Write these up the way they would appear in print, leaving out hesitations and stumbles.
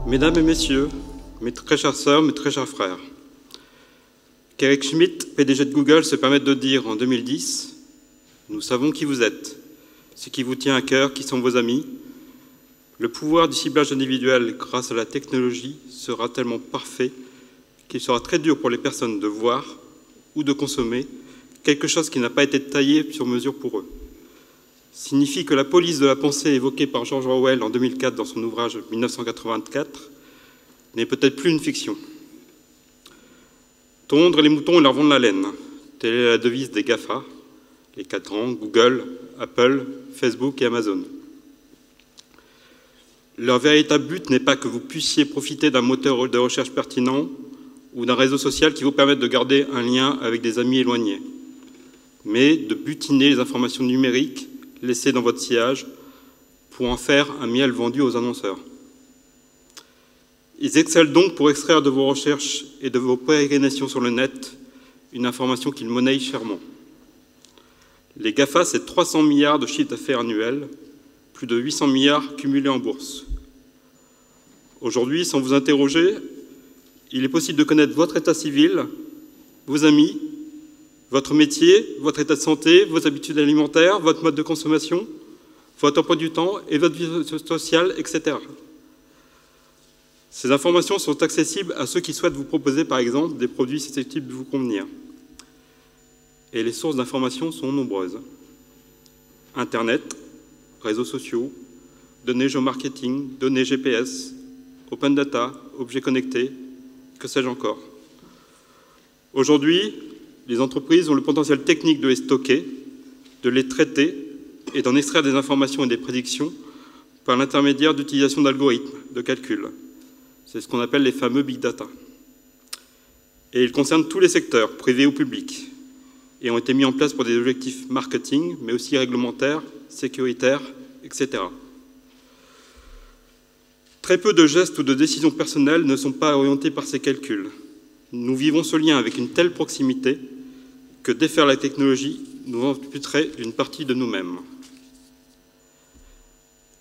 Mesdames et messieurs, mes très chères sœurs, mes très chers frères, qu'Eric Schmidt, PDG de Google, se permette de dire en 2010 « Nous savons qui vous êtes, ce qui vous tient à cœur, qui sont vos amis. Le pouvoir du ciblage individuel grâce à la technologie sera tellement parfait qu'il sera très dur pour les personnes de voir ou de consommer quelque chose qui n'a pas été taillé sur mesure pour eux. » Signifie que la police de la pensée évoquée par George Orwell en 2004 dans son ouvrage 1984 n'est peut-être plus une fiction. Tondre les moutons et leur vendre la laine, telle est la devise des GAFA, les quatre grands, Google, Apple, Facebook et Amazon. Leur véritable but n'est pas que vous puissiez profiter d'un moteur de recherche pertinent ou d'un réseau social qui vous permette de garder un lien avec des amis éloignés, mais de butiner les informations numériques laissées dans votre sillage pour en faire un miel vendu aux annonceurs. Ils excellent donc pour extraire de vos recherches et de vos pérégrinations sur le net une information qu'ils monnaient chèrement. Les GAFA, c'est 300 milliards de chiffre d'affaires annuel, plus de 800 milliards cumulés en bourse. Aujourd'hui, sans vous interroger, il est possible de connaître votre état civil, vos amis, votre métier, votre état de santé, vos habitudes alimentaires, votre mode de consommation, votre emploi du temps et votre vie sociale, etc. Ces informations sont accessibles à ceux qui souhaitent vous proposer, par exemple, des produits susceptibles de vous convenir. Et les sources d'informations sont nombreuses. Internet, réseaux sociaux, données géomarketing, données GPS, open data, objets connectés, que sais-je encore. Aujourd'hui, les entreprises ont le potentiel technique de les stocker, de les traiter et d'en extraire des informations et des prédictions par l'intermédiaire d'utilisation d'algorithmes de calcul. C'est ce qu'on appelle les fameux big data. Et ils concernent tous les secteurs, privés ou publics, et ont été mis en place pour des objectifs marketing, mais aussi réglementaires, sécuritaires, etc. Très peu de gestes ou de décisions personnelles ne sont pas orientés par ces calculs. Nous vivons ce lien avec une telle proximité que défaire la technologie nous amputerait d'une partie de nous-mêmes.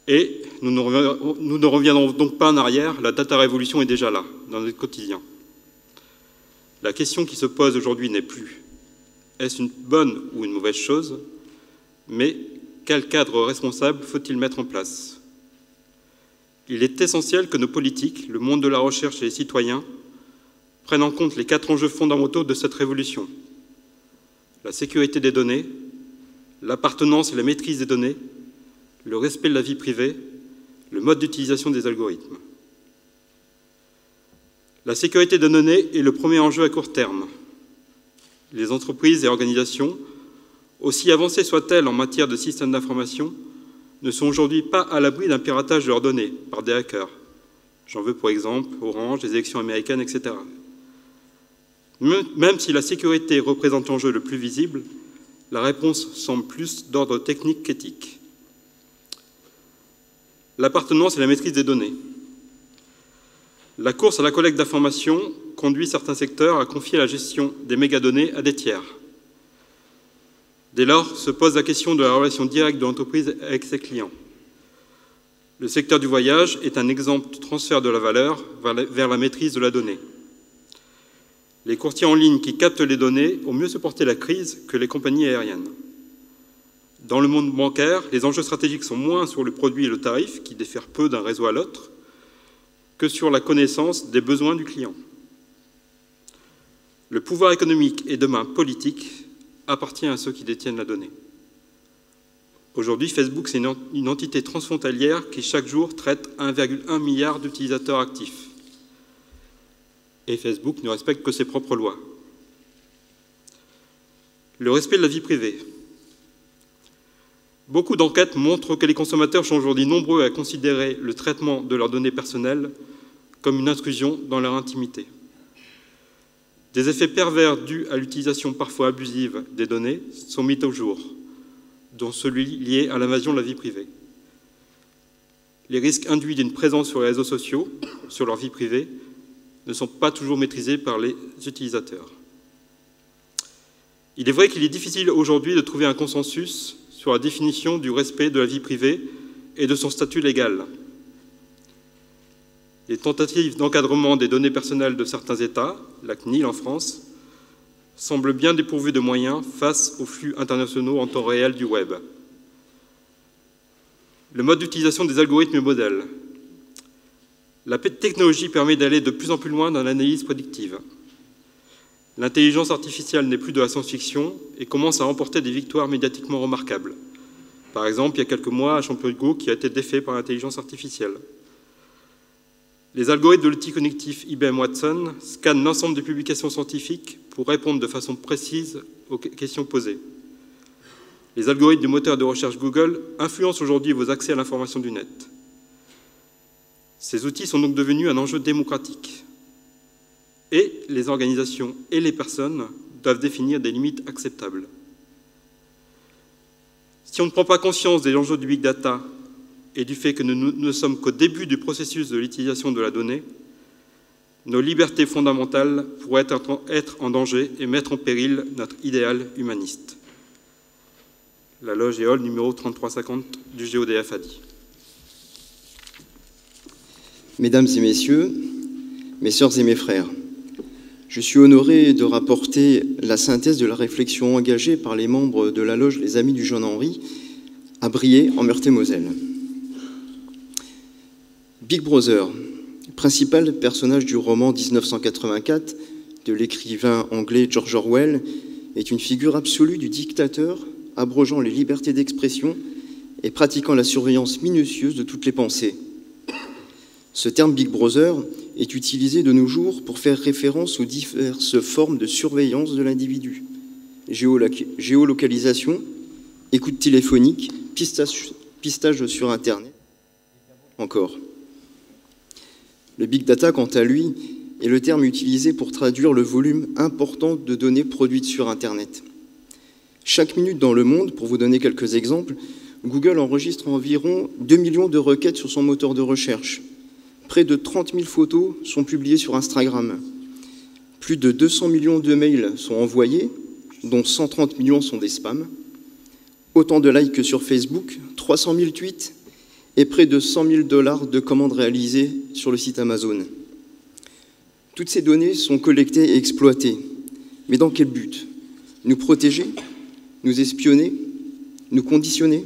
Et nous ne reviendrons donc pas en arrière, la data révolution est déjà là, dans notre quotidien. La question qui se pose aujourd'hui n'est plus est-ce une bonne ou une mauvaise chose, mais quel cadre responsable faut-il mettre en place? Il est essentiel que nos politiques, le monde de la recherche et les citoyens prennent en compte les 4 enjeux fondamentaux de cette révolution. La sécurité des données, l'appartenance et la maîtrise des données, le respect de la vie privée, le mode d'utilisation des algorithmes. La sécurité des données est le premier enjeu à court terme. Les entreprises et organisations, aussi avancées soient-elles en matière de systèmes d'information, ne sont aujourd'hui pas à l'abri d'un piratage de leurs données par des hackers. J'en veux pour exemple Orange, les élections américaines, etc. Même si la sécurité représente l'enjeu le plus visible, la réponse semble plus d'ordre technique qu'éthique. L'appartenance et la maîtrise des données. La course à la collecte d'informations conduit certains secteurs à confier la gestion des mégadonnées à des tiers. Dès lors, se pose la question de la relation directe de l'entreprise avec ses clients. Le secteur du voyage est un exemple de transfert de la valeur vers la maîtrise de la donnée. Les courtiers en ligne qui captent les données ont mieux supporté la crise que les compagnies aériennes. Dans le monde bancaire, les enjeux stratégiques sont moins sur le produit et le tarif, qui diffèrent peu d'un réseau à l'autre, que sur la connaissance des besoins du client. Le pouvoir économique et demain politique appartient à ceux qui détiennent la donnée. Aujourd'hui, Facebook, c'est une entité transfrontalière qui chaque jour traite 1,1 milliard d'utilisateurs actifs. Et Facebook ne respecte que ses propres lois. Le respect de la vie privée. Beaucoup d'enquêtes montrent que les consommateurs sont aujourd'hui nombreux à considérer le traitement de leurs données personnelles comme une intrusion dans leur intimité. Des effets pervers dus à l'utilisation parfois abusive des données sont mis au jour, dont celui lié à l'invasion de la vie privée. Les risques induits d'une présence sur les réseaux sociaux, sur leur vie privée, ne sont pas toujours maîtrisés par les utilisateurs. Il est vrai qu'il est difficile aujourd'hui de trouver un consensus sur la définition du respect de la vie privée et de son statut légal. Les tentatives d'encadrement des données personnelles de certains États, la CNIL en France, semblent bien dépourvues de moyens face aux flux internationaux en temps réel du web. Le mode d'utilisation des algorithmes et modèles. La technologie permet d'aller de plus en plus loin dans l'analyse prédictive. L'intelligence artificielle n'est plus de la science-fiction et commence à remporter des victoires médiatiquement remarquables. Par exemple, il y a quelques mois, un champion de Go qui a été défait par l'intelligence artificielle. Les algorithmes de l'outil cognitif IBM Watson scannent l'ensemble des publications scientifiques pour répondre de façon précise aux questions posées. Les algorithmes du moteur de recherche Google influencent aujourd'hui vos accès à l'information du net. Ces outils sont donc devenus un enjeu démocratique. Et les organisations et les personnes doivent définir des limites acceptables. Si on ne prend pas conscience des enjeux du big data et du fait que nous ne sommes qu'au début du processus de l'utilisation de la donnée, nos libertés fondamentales pourraient être en danger et mettre en péril notre idéal humaniste. La loge Éole numéro 3350 du GODF a dit. Mesdames et messieurs, mes sœurs et mes frères, je suis honoré de rapporter la synthèse de la réflexion engagée par les membres de la loge Les Amis du Jeune Henri à Briey, en Meurthe-et-Moselle. Big Brother, principal personnage du roman 1984 de l'écrivain anglais George Orwell, est une figure absolue du dictateur abrogeant les libertés d'expression et pratiquant la surveillance minutieuse de toutes les pensées. Ce terme Big Brother est utilisé de nos jours pour faire référence aux diverses formes de surveillance de l'individu. Géolocalisation, écoute téléphonique, pistage sur Internet, encore. Le Big Data, quant à lui, est le terme utilisé pour traduire le volume important de données produites sur Internet. Chaque minute dans le monde, pour vous donner quelques exemples, Google enregistre environ 2 millions de requêtes sur son moteur de recherche. Près de 30 000 photos sont publiées sur Instagram. Plus de 200 millions de mails sont envoyés, dont 130 millions sont des spams. Autant de likes que sur Facebook, 300 000 tweets et près de 100 000 $ de commandes réalisées sur le site Amazon. Toutes ces données sont collectées et exploitées. Mais dans quel but? Nous protéger? Nous espionner? Nous conditionner?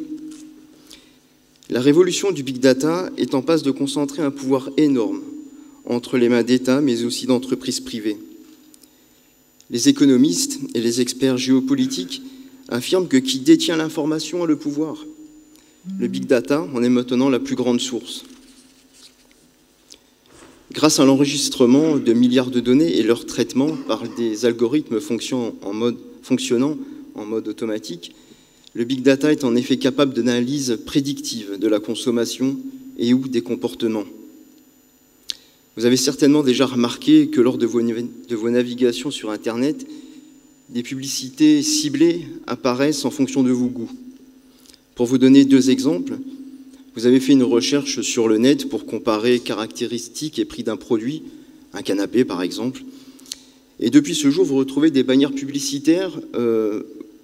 La révolution du Big Data est en passe de concentrer un pouvoir énorme entre les mains d'États, mais aussi d'entreprises privées. Les économistes et les experts géopolitiques affirment que qui détient l'information a le pouvoir. Le Big Data en est maintenant la plus grande source. Grâce à l'enregistrement de milliards de données et leur traitement par des algorithmes fonctionnant en mode automatique, le Big Data est en effet capable d'analyse prédictive de la consommation et ou des comportements. Vous avez certainement déjà remarqué que lors de vos navigations sur Internet, des publicités ciblées apparaissent en fonction de vos goûts. Pour vous donner 2 exemples, vous avez fait une recherche sur le net pour comparer caractéristiques et prix d'un produit, un canapé par exemple, et depuis ce jour, vous retrouvez des bannières publicitaires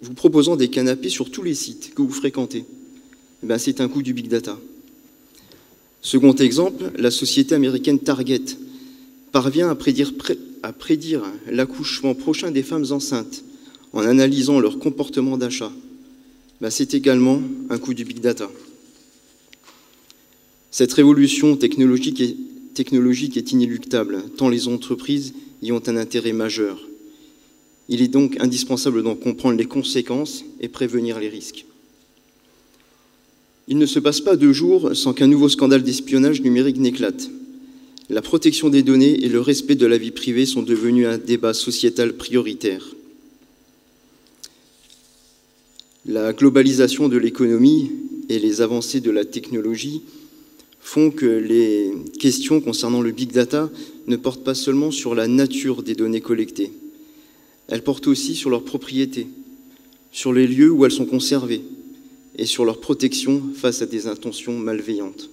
vous proposant des canapés sur tous les sites que vous fréquentez. C'est un coup du Big Data. Second exemple, la société américaine Target parvient à prédire l'accouchement prochain des femmes enceintes en analysant leur comportement d'achat. C'est également un coup du Big Data. Cette révolution technologique est inéluctable, tant les entreprises y ont un intérêt majeur. Il est donc indispensable d'en comprendre les conséquences et prévenir les risques. Il ne se passe pas 2 jours sans qu'un nouveau scandale d'espionnage numérique n'éclate. La protection des données et le respect de la vie privée sont devenus un débat sociétal prioritaire. La globalisation de l'économie et les avancées de la technologie font que les questions concernant le Big Data ne portent pas seulement sur la nature des données collectées. Elles portent aussi sur leurs propriétés, sur les lieux où elles sont conservées et sur leur protection face à des intentions malveillantes.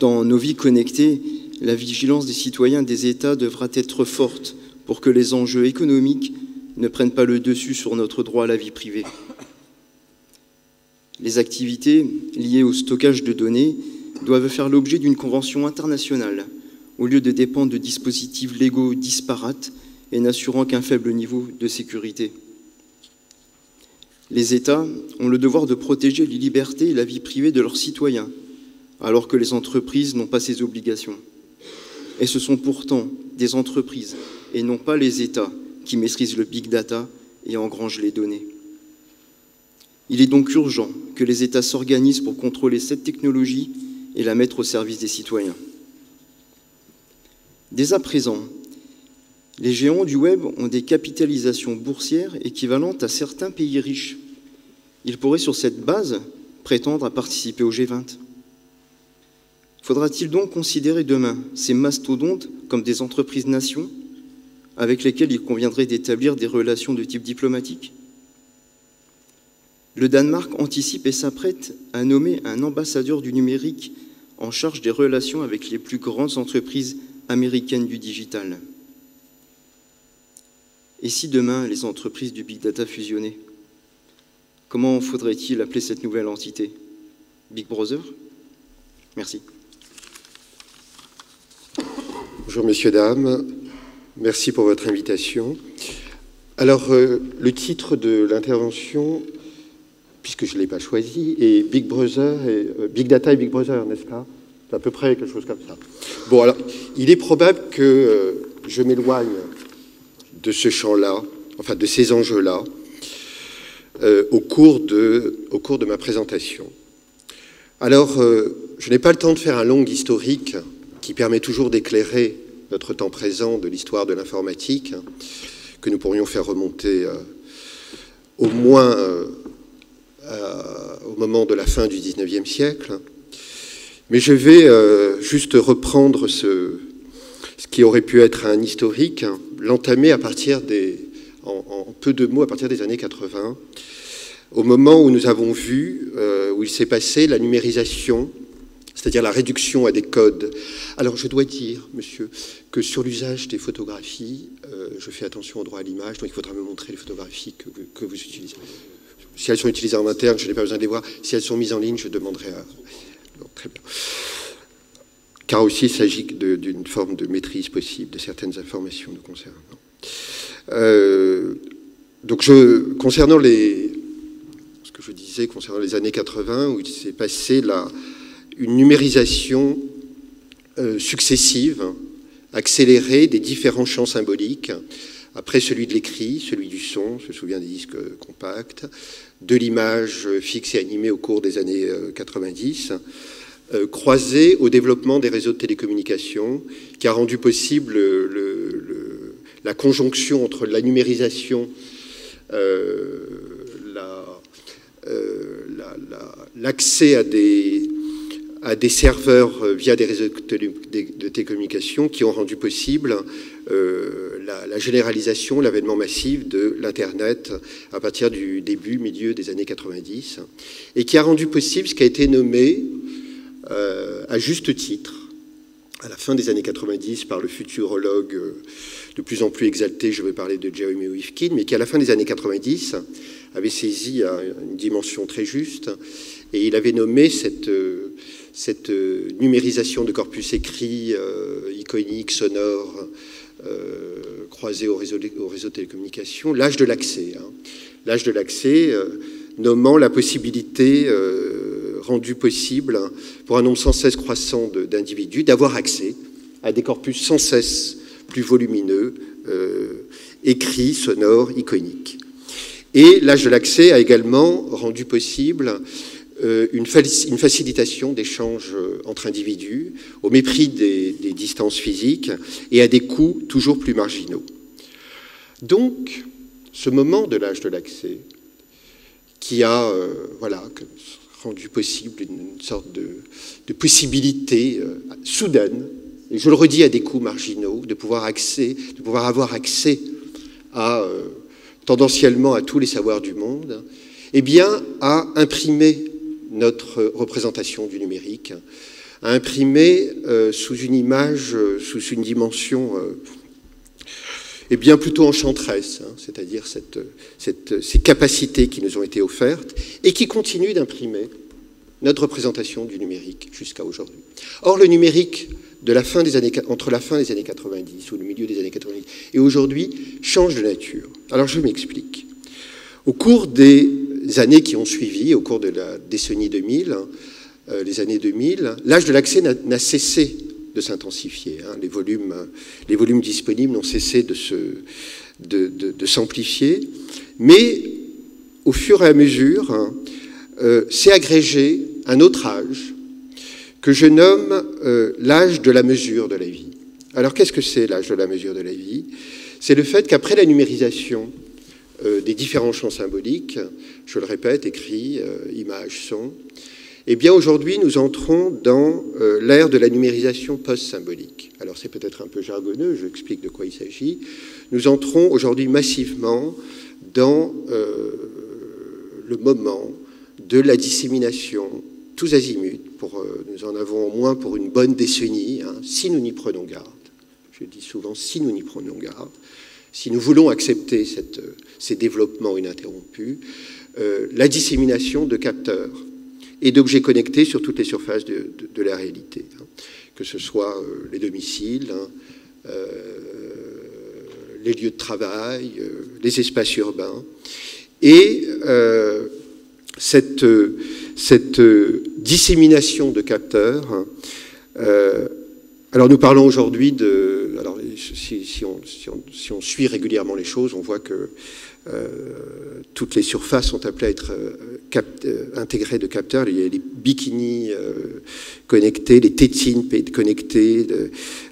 Dans nos vies connectées, la vigilance des citoyens des États devra être forte pour que les enjeux économiques ne prennent pas le dessus sur notre droit à la vie privée. Les activités liées au stockage de données doivent faire l'objet d'une convention internationale, au lieu de dépendre de dispositifs légaux disparates et n'assurant qu'un faible niveau de sécurité. Les États ont le devoir de protéger les libertés et la vie privée de leurs citoyens, alors que les entreprises n'ont pas ces obligations. Et ce sont pourtant des entreprises, et non pas les États, qui maîtrisent le big data et engrangent les données. Il est donc urgent que les États s'organisent pour contrôler cette technologie et la mettre au service des citoyens. Dès à présent, les géants du web ont des capitalisations boursières équivalentes à certains pays riches. Ils pourraient, sur cette base, prétendre à participer au G20. Faudra-t-il donc considérer demain ces mastodontes comme des entreprises-nations avec lesquelles il conviendrait d'établir des relations de type diplomatique? Le Danemark anticipe et s'apprête à nommer un ambassadeur du numérique en charge des relations avec les plus grandes entreprises américaines du digital. Et si demain les entreprises du big data fusionnaient? Comment faudrait-il appeler cette nouvelle entité? Big Brother? Merci. Bonjour messieurs, dames. Merci pour votre invitation. Alors, le titre de l'intervention, puisque je ne l'ai pas choisi, est Big Brother et Big Data et Big Brother, n'est-ce pas? C'est à peu près quelque chose comme ça. Bon, alors, il est probable que je m'éloigne de ce champ-là, enfin de ces enjeux-là, au cours de ma présentation. Alors, je n'ai pas le temps de faire un long historique qui permet toujours d'éclairer notre temps présent de l'histoire de l'informatique, que nous pourrions faire remonter au moins au moment de la fin du XIXe siècle. Mais je vais juste reprendre ce qui aurait pu être un historique, l'entamer à partir en peu de mots, à partir des années 80, au moment où nous avons vu, où il s'est passé la numérisation, c'est-à-dire la réduction à des codes. Alors, je dois dire, monsieur, que sur l'usage des photographies, je fais attention au droit à l'image, donc il faudra me montrer les photographies que vous utilisez. Si elles sont utilisées en interne, je n'ai pas besoin de les voir. Si elles sont mises en ligne, je demanderai à... Donc, très bien. Car aussi, il s'agit d'une forme de maîtrise possible de certaines informations nous concernant. Donc, concernant ce que je disais, concernant les années 80, où il s'est passé une numérisation successive, accélérée des différents champs symboliques, après celui de l'écrit, celui du son, je me souviens des disques compacts, de l'image fixe et animée au cours des années 90, croisé au développement des réseaux de télécommunications, qui a rendu possible la conjonction entre la numérisation, l'accès à des serveurs via des réseaux de télécommunications qui ont rendu possible la généralisation, l'avènement massif de l'Internet à partir du milieu des années 90, et qui a rendu possible ce qui a été nommé à juste titre, à la fin des années 90, par le futurologue de plus en plus exalté, je vais parler de Jeremy Rifkin, mais qui à la fin des années 90 avait saisi une dimension très juste, et il avait nommé cette numérisation de corpus écrits, iconiques, sonores, croisés au réseau de télécommunications, l'âge de l'accès. L'âge de l'accès, nommant la possibilité rendue possible pour un nombre sans cesse croissant d'individus d'avoir accès à des corpus sans cesse plus volumineux, écrits, sonores, iconiques. Et l'âge de l'accès a également rendu possible une facilitation d'échanges entre individus au mépris des distances physiques et à des coûts toujours plus marginaux. Donc, ce moment de l'âge de l'accès qui a rendu possible une sorte de possibilité soudaine, et je le redis, à des coûts marginaux, de pouvoir avoir accès à tendanciellement à tous les savoirs du monde, eh bien, a imprimé notre représentation du numérique, a imprimé sous une image, sous une dimension eh bien plutôt enchanteresse, c'est-à-dire ces capacités qui nous ont été offertes et qui continuent d'imprimer notre représentation du numérique jusqu'à aujourd'hui. Or, le numérique entre la fin des années 90 ou le milieu des années 90 et aujourd'hui change de nature. Alors, je m'explique. Au cours des années qui ont suivi, au cours de la décennie 2000, les années 2000, l'âge de l'accès n'a cessé de s'intensifier. Hein. Les volumes disponibles n'ont cessé de s'amplifier, mais au fur et à mesure, s'est agrégé un autre âge que je nomme l'âge de la mesure de la vie. Alors qu'est-ce que c'est l'âge de la mesure de la vie? C'est le fait qu'après la numérisation des différents champs symboliques, je le répète, écrit, images, son, eh bien aujourd'hui nous entrons dans l'ère de la numérisation post-symbolique. Alors c'est peut-être un peu jargonneux, je explique de quoi il s'agit. Nous entrons aujourd'hui massivement dans le moment de la dissémination tous azimuts. Nous en avons au moins pour une bonne décennie, hein, si nous n'y prenons garde. Je dis souvent si nous n'y prenons garde, si nous voulons accepter ces développements ininterrompus, la dissémination de capteurs et d'objets connectés sur toutes les surfaces de la réalité, hein, que ce soit les domiciles, hein, les lieux de travail, les espaces urbains. Et cette dissémination de capteurs, alors nous parlons aujourd'hui de... Alors si on suit régulièrement les choses, on voit que toutes les surfaces sont appelées à être intégrées de capteurs. Il y a les bikinis connectés, les tétines connectées,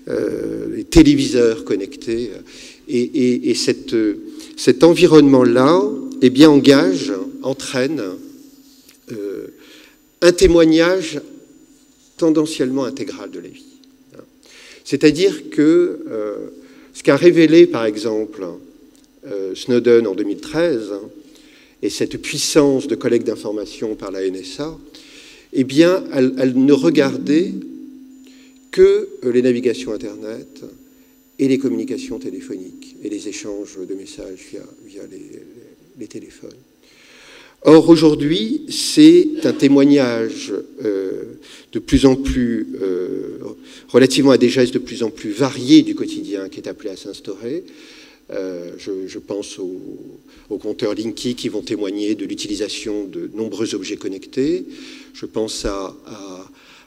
les téléviseurs connectés. Et cet environnement-là, eh bien, entraîne un témoignage tendanciellement intégral de la vie. C'est-à-dire que ce qu'a révélé, par exemple, Snowden en 2013, et cette puissance de collecte d'informations par la NSA, eh bien, elle ne regardait que les navigations Internet et les communications téléphoniques et les échanges de messages via les téléphones. Or, aujourd'hui, c'est un témoignage de plus en plus, relativement à des gestes de plus en plus variés du quotidien qui est appelé à s'instaurer. Je pense aux compteurs Linky qui vont témoigner de l'utilisation de nombreux objets connectés. Je pense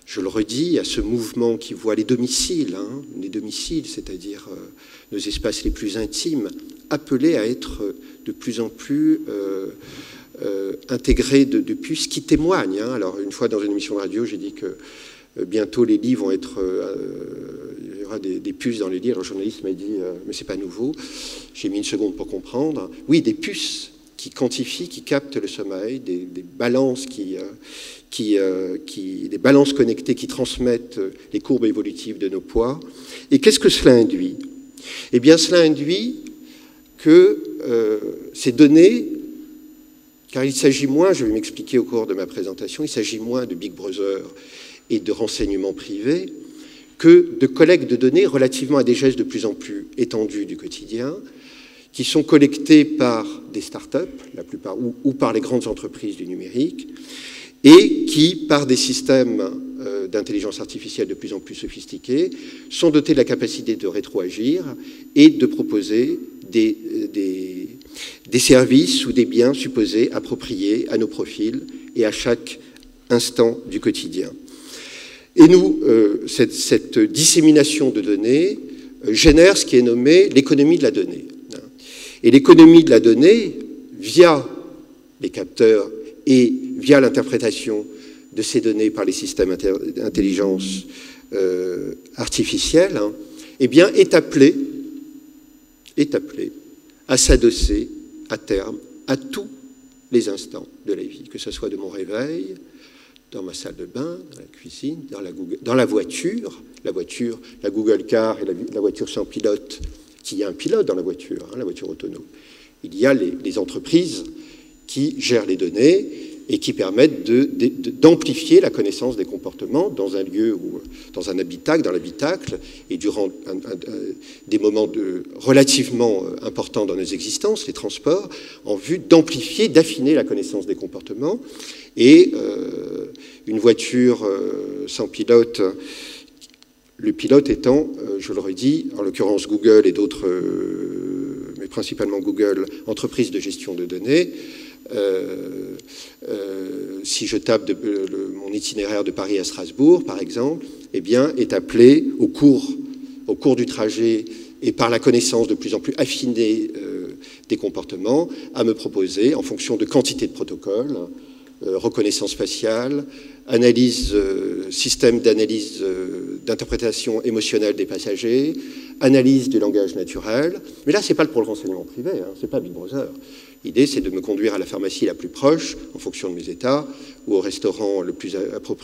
je le redis, à ce mouvement qui voit les domiciles, c'est-à-dire nos espaces les plus intimes, appelés à être de plus en plus intégrés de puces qui témoignent. Hein. Alors, une fois dans une émission de radio, j'ai dit que bientôt les lits vont être... il y aura des puces dans les lits. Alors, le journaliste m'a dit, mais c'est pas nouveau. J'ai mis une seconde pour comprendre. Oui, des puces qui quantifient, qui captent le sommeil, des balances des balances connectées qui transmettent les courbes évolutives de nos poids. Et qu'est-ce que cela induit? Eh bien, cela induit que ces données, car il s'agit moins, je vais m'expliquer au cours de ma présentation, il s'agit moins de Big Brother et de renseignements privés que de collecte de données relativement à des gestes de plus en plus étendus du quotidien, qui sont collectés par des startups, la plupart, ou par les grandes entreprises du numérique, et qui, par des systèmes d'intelligence artificielle de plus en plus sophistiqués, sont dotés de la capacité de rétroagir et de proposer des services ou des biens supposés appropriés à nos profils et à chaque instant du quotidien. Et nous, cette dissémination de données génère ce qui est nommé l'économie de la donnée. Et l'économie de la donnée, via les capteurs et via l'interprétation de ces données par les systèmes d'intelligence artificielle, eh bien, est appelée à s'adosser à terme à tous les instants de la vie, que ce soit de mon réveil, dans ma salle de bain, dans la cuisine, dans la voiture, la Google Car et la voiture sans pilote, qu'il y a un pilote dans la voiture autonome. Il y a les entreprises qui gèrent les données et qui permettent d'amplifier la connaissance des comportements dans un lieu, ou dans un habitacle, dans l'habitacle, et durant des moments relativement importants dans nos existences, les transports, en vue d'amplifier, d'affiner la connaissance des comportements. Et une voiture sans pilote, le pilote étant, je le redis, en l'occurrence Google et d'autres, mais principalement Google, entreprises de gestion de données. Si je tape mon itinéraire de Paris à Strasbourg, par exemple, eh bien, est appelé au cours du trajet et par la connaissance de plus en plus affinée des comportements, à me proposer, en fonction de quantité de protocoles, reconnaissance faciale, système d'analyse d'interprétation émotionnelle des passagers, analyse du langage naturel. Mais là, ce n'est pas pour le renseignement privé, hein, ce n'est pas Big Brother. L'idée, c'est de me conduire à la pharmacie la plus proche, en fonction de mes états, ou au restaurant le plus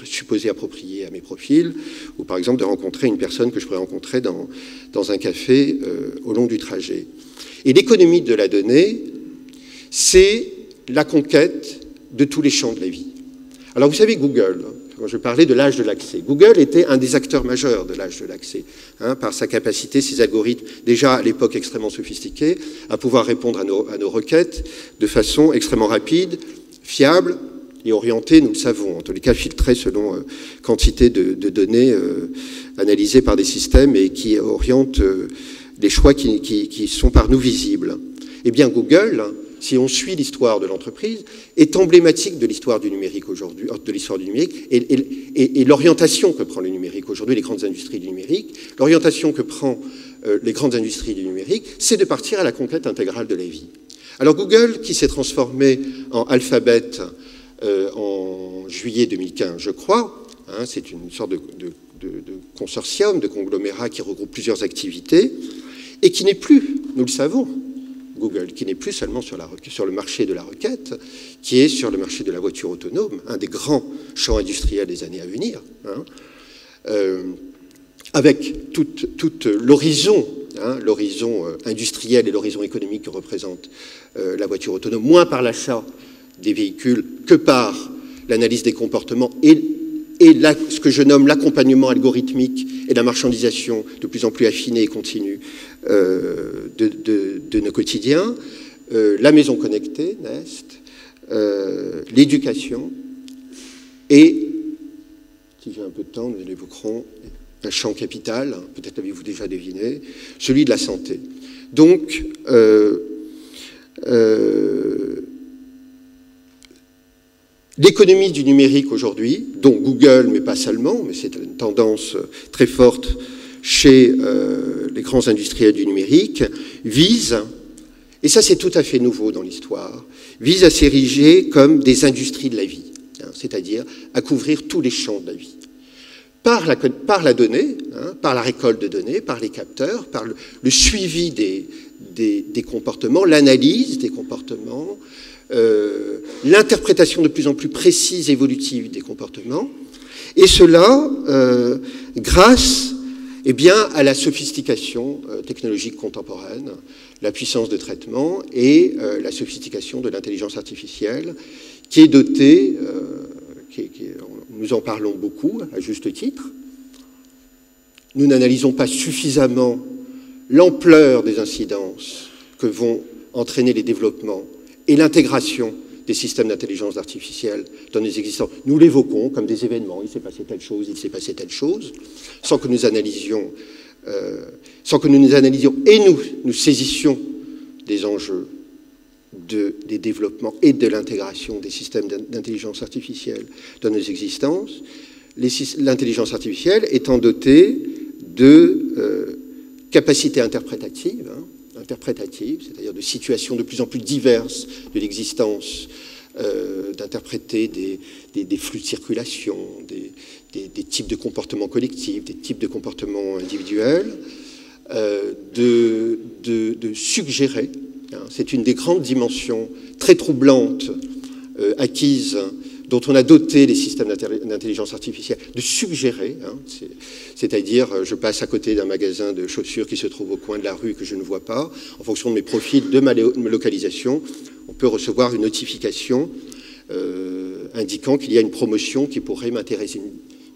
supposé approprié à mes profils, ou par exemple de rencontrer une personne que je pourrais rencontrer dans un café au long du trajet. Et l'économie de la donnée, c'est la conquête de tous les champs de la vie. Alors vous savez, Google, quand je parlais de l'âge de l'accès, Google était un des acteurs majeurs de l'âge de l'accès, hein, par sa capacité, ses algorithmes, déjà à l'époque extrêmement sophistiqués, à pouvoir répondre à nos requêtes de façon extrêmement rapide, fiable et orientée, nous le savons, en tous les cas filtrée selon quantité de données analysées par des systèmes et qui orientent des choix qui sont par nous visibles. Eh bien, Google, si on suit l'histoire de l'entreprise, est emblématique de l'histoire du numérique aujourd'hui, de l'histoire du numérique et l'orientation que prend le numérique aujourd'hui, les grandes industries du numérique. L'orientation que prend les grandes industries du numérique, c'est de partir à la conquête intégrale de la vie. Alors Google, qui s'est transformé en Alphabet en juillet 2015, je crois, hein, c'est une sorte de consortium, de conglomérat qui regroupe plusieurs activités et qui n'est plus, nous le savons, Google, qui n'est plus seulement sur le marché de la requête, qui est sur le marché de la voiture autonome, un des grands champs industriels des années à venir, hein, avec toute l'horizon, hein, l'horizon industriel et l'horizon économique que représente la voiture autonome, moins par l'achat des véhicules que par l'analyse des comportements et ce que je nomme l'accompagnement algorithmique et la marchandisation de plus en plus affinée et continue de nos quotidiens, la maison connectée, Nest, l'éducation et, si j'ai un peu de temps, nous l'évoquerons, un champ capital, peut-être l'avez-vous déjà deviné, celui de la santé. Donc, l'économie du numérique aujourd'hui, dont Google, mais pas seulement, mais c'est une tendance très forte chez les grands industriels du numérique, vise, et ça c'est tout à fait nouveau dans l'histoire, vise à s'ériger comme des industries de la vie, hein, c'est-à-dire à couvrir tous les champs de la vie. Par la donnée, hein, par la récolte de données, par les capteurs, par le suivi des comportements, l'analyse des comportements, l'interprétation de plus en plus précise, évolutive des comportements, et cela grâce eh bien, à la sophistication technologique contemporaine, la puissance de traitement et la sophistication de l'intelligence artificielle qui est dotée, nous en parlons beaucoup, à juste titre. Nous n'analysons pas suffisamment l'ampleur des incidences que vont entraîner les développements et l'intégration des systèmes d'intelligence artificielle dans nos existences. Nous l'évoquons comme des événements, il s'est passé telle chose, il s'est passé telle chose, sans que nous analysions, et nous saisissions des enjeux des développements et de l'intégration des systèmes d'intelligence artificielle dans nos existences, l'intelligence artificielle étant dotée de capacités interprétatives, c'est-à-dire de situations de plus en plus diverses de l'existence, d'interpréter des flux de circulation, des types de comportements collectifs, des types de comportements individuels, de suggérer. C'est une des grandes dimensions très troublantes acquises, dont on a doté les systèmes d'intelligence artificielle, de suggérer, hein, c'est-à-dire je passe à côté d'un magasin de chaussures qui se trouve au coin de la rue que je ne vois pas, en fonction de mes profils, de ma localisation, on peut recevoir une notification indiquant qu'il y a une promotion qui pourrait m'intéresser,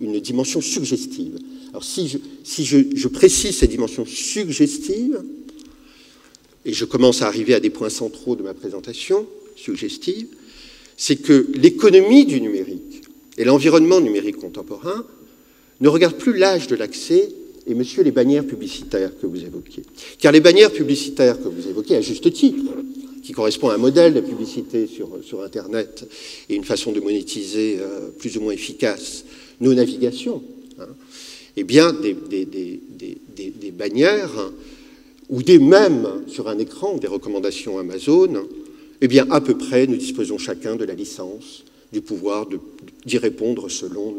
une dimension suggestive. Alors si je précise cette dimension suggestive, et je commence à arriver à des points centraux de ma présentation suggestive, c'est que l'économie du numérique et l'environnement numérique contemporain ne regardent plus l'âge de l'accès et, monsieur, les bannières publicitaires que vous évoquiez. Car les bannières publicitaires que vous évoquez, à juste titre, qui correspond à un modèle de publicité sur Internet et une façon de monétiser plus ou moins efficace nos navigations, hein, eh bien, des bannières ou même sur un écran des recommandations Amazon, eh bien, à peu près, nous disposons chacun de la licence, du pouvoir d'y répondre selon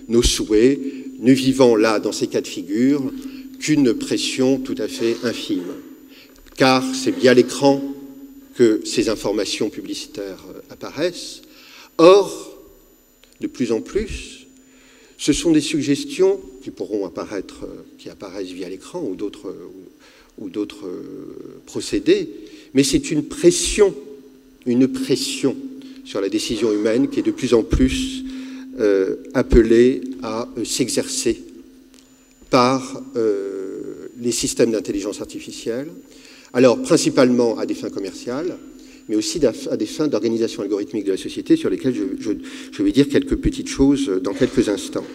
nos souhaits, ne vivant là, dans ces cas de figure, qu'une pression tout à fait infime. Car c'est via l'écran que ces informations publicitaires apparaissent. Or, de plus en plus, ce sont des suggestions qui pourront apparaître, qui apparaissent via l'écran ou d'autres procédés, mais c'est une pression sur la décision humaine qui est de plus en plus appelée à s'exercer par les systèmes d'intelligence artificielle, alors principalement à des fins commerciales, mais aussi à des fins d'organisation algorithmique de la société sur lesquelles je vais dire quelques petites choses dans quelques instants.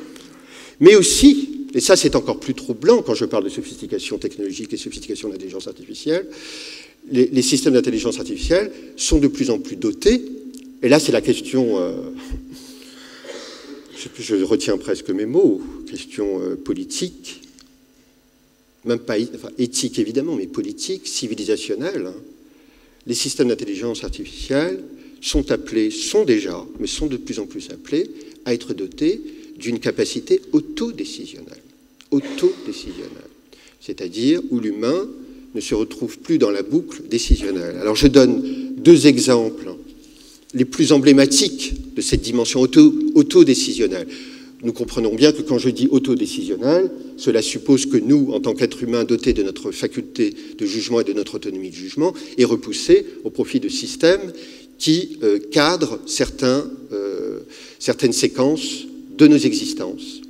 Mais aussi, et ça c'est encore plus troublant quand je parle de sophistication technologique et sophistication de l'intelligence artificielle, les systèmes d'intelligence artificielle sont de plus en plus dotés, et là c'est la question, je retiens presque mes mots, question politique, même pas enfin, éthique évidemment, mais politique, civilisationnelle. Hein. Les systèmes d'intelligence artificielle sont déjà, mais sont de plus en plus appelés à être dotés d'une capacité autodécisionnelle. Autodécisionnelle. C'est-à-dire où l'humain ne se retrouve plus dans la boucle décisionnelle. Alors je donne deux exemples les plus emblématiques de cette dimension autodécisionnelle. Nous comprenons bien que quand je dis autodécisionnel, cela suppose que nous, en tant qu'êtres humains dotés de notre faculté de jugement et de notre autonomie de jugement, est repoussé au profit de systèmes qui cadrent certaines séquences de nos existences.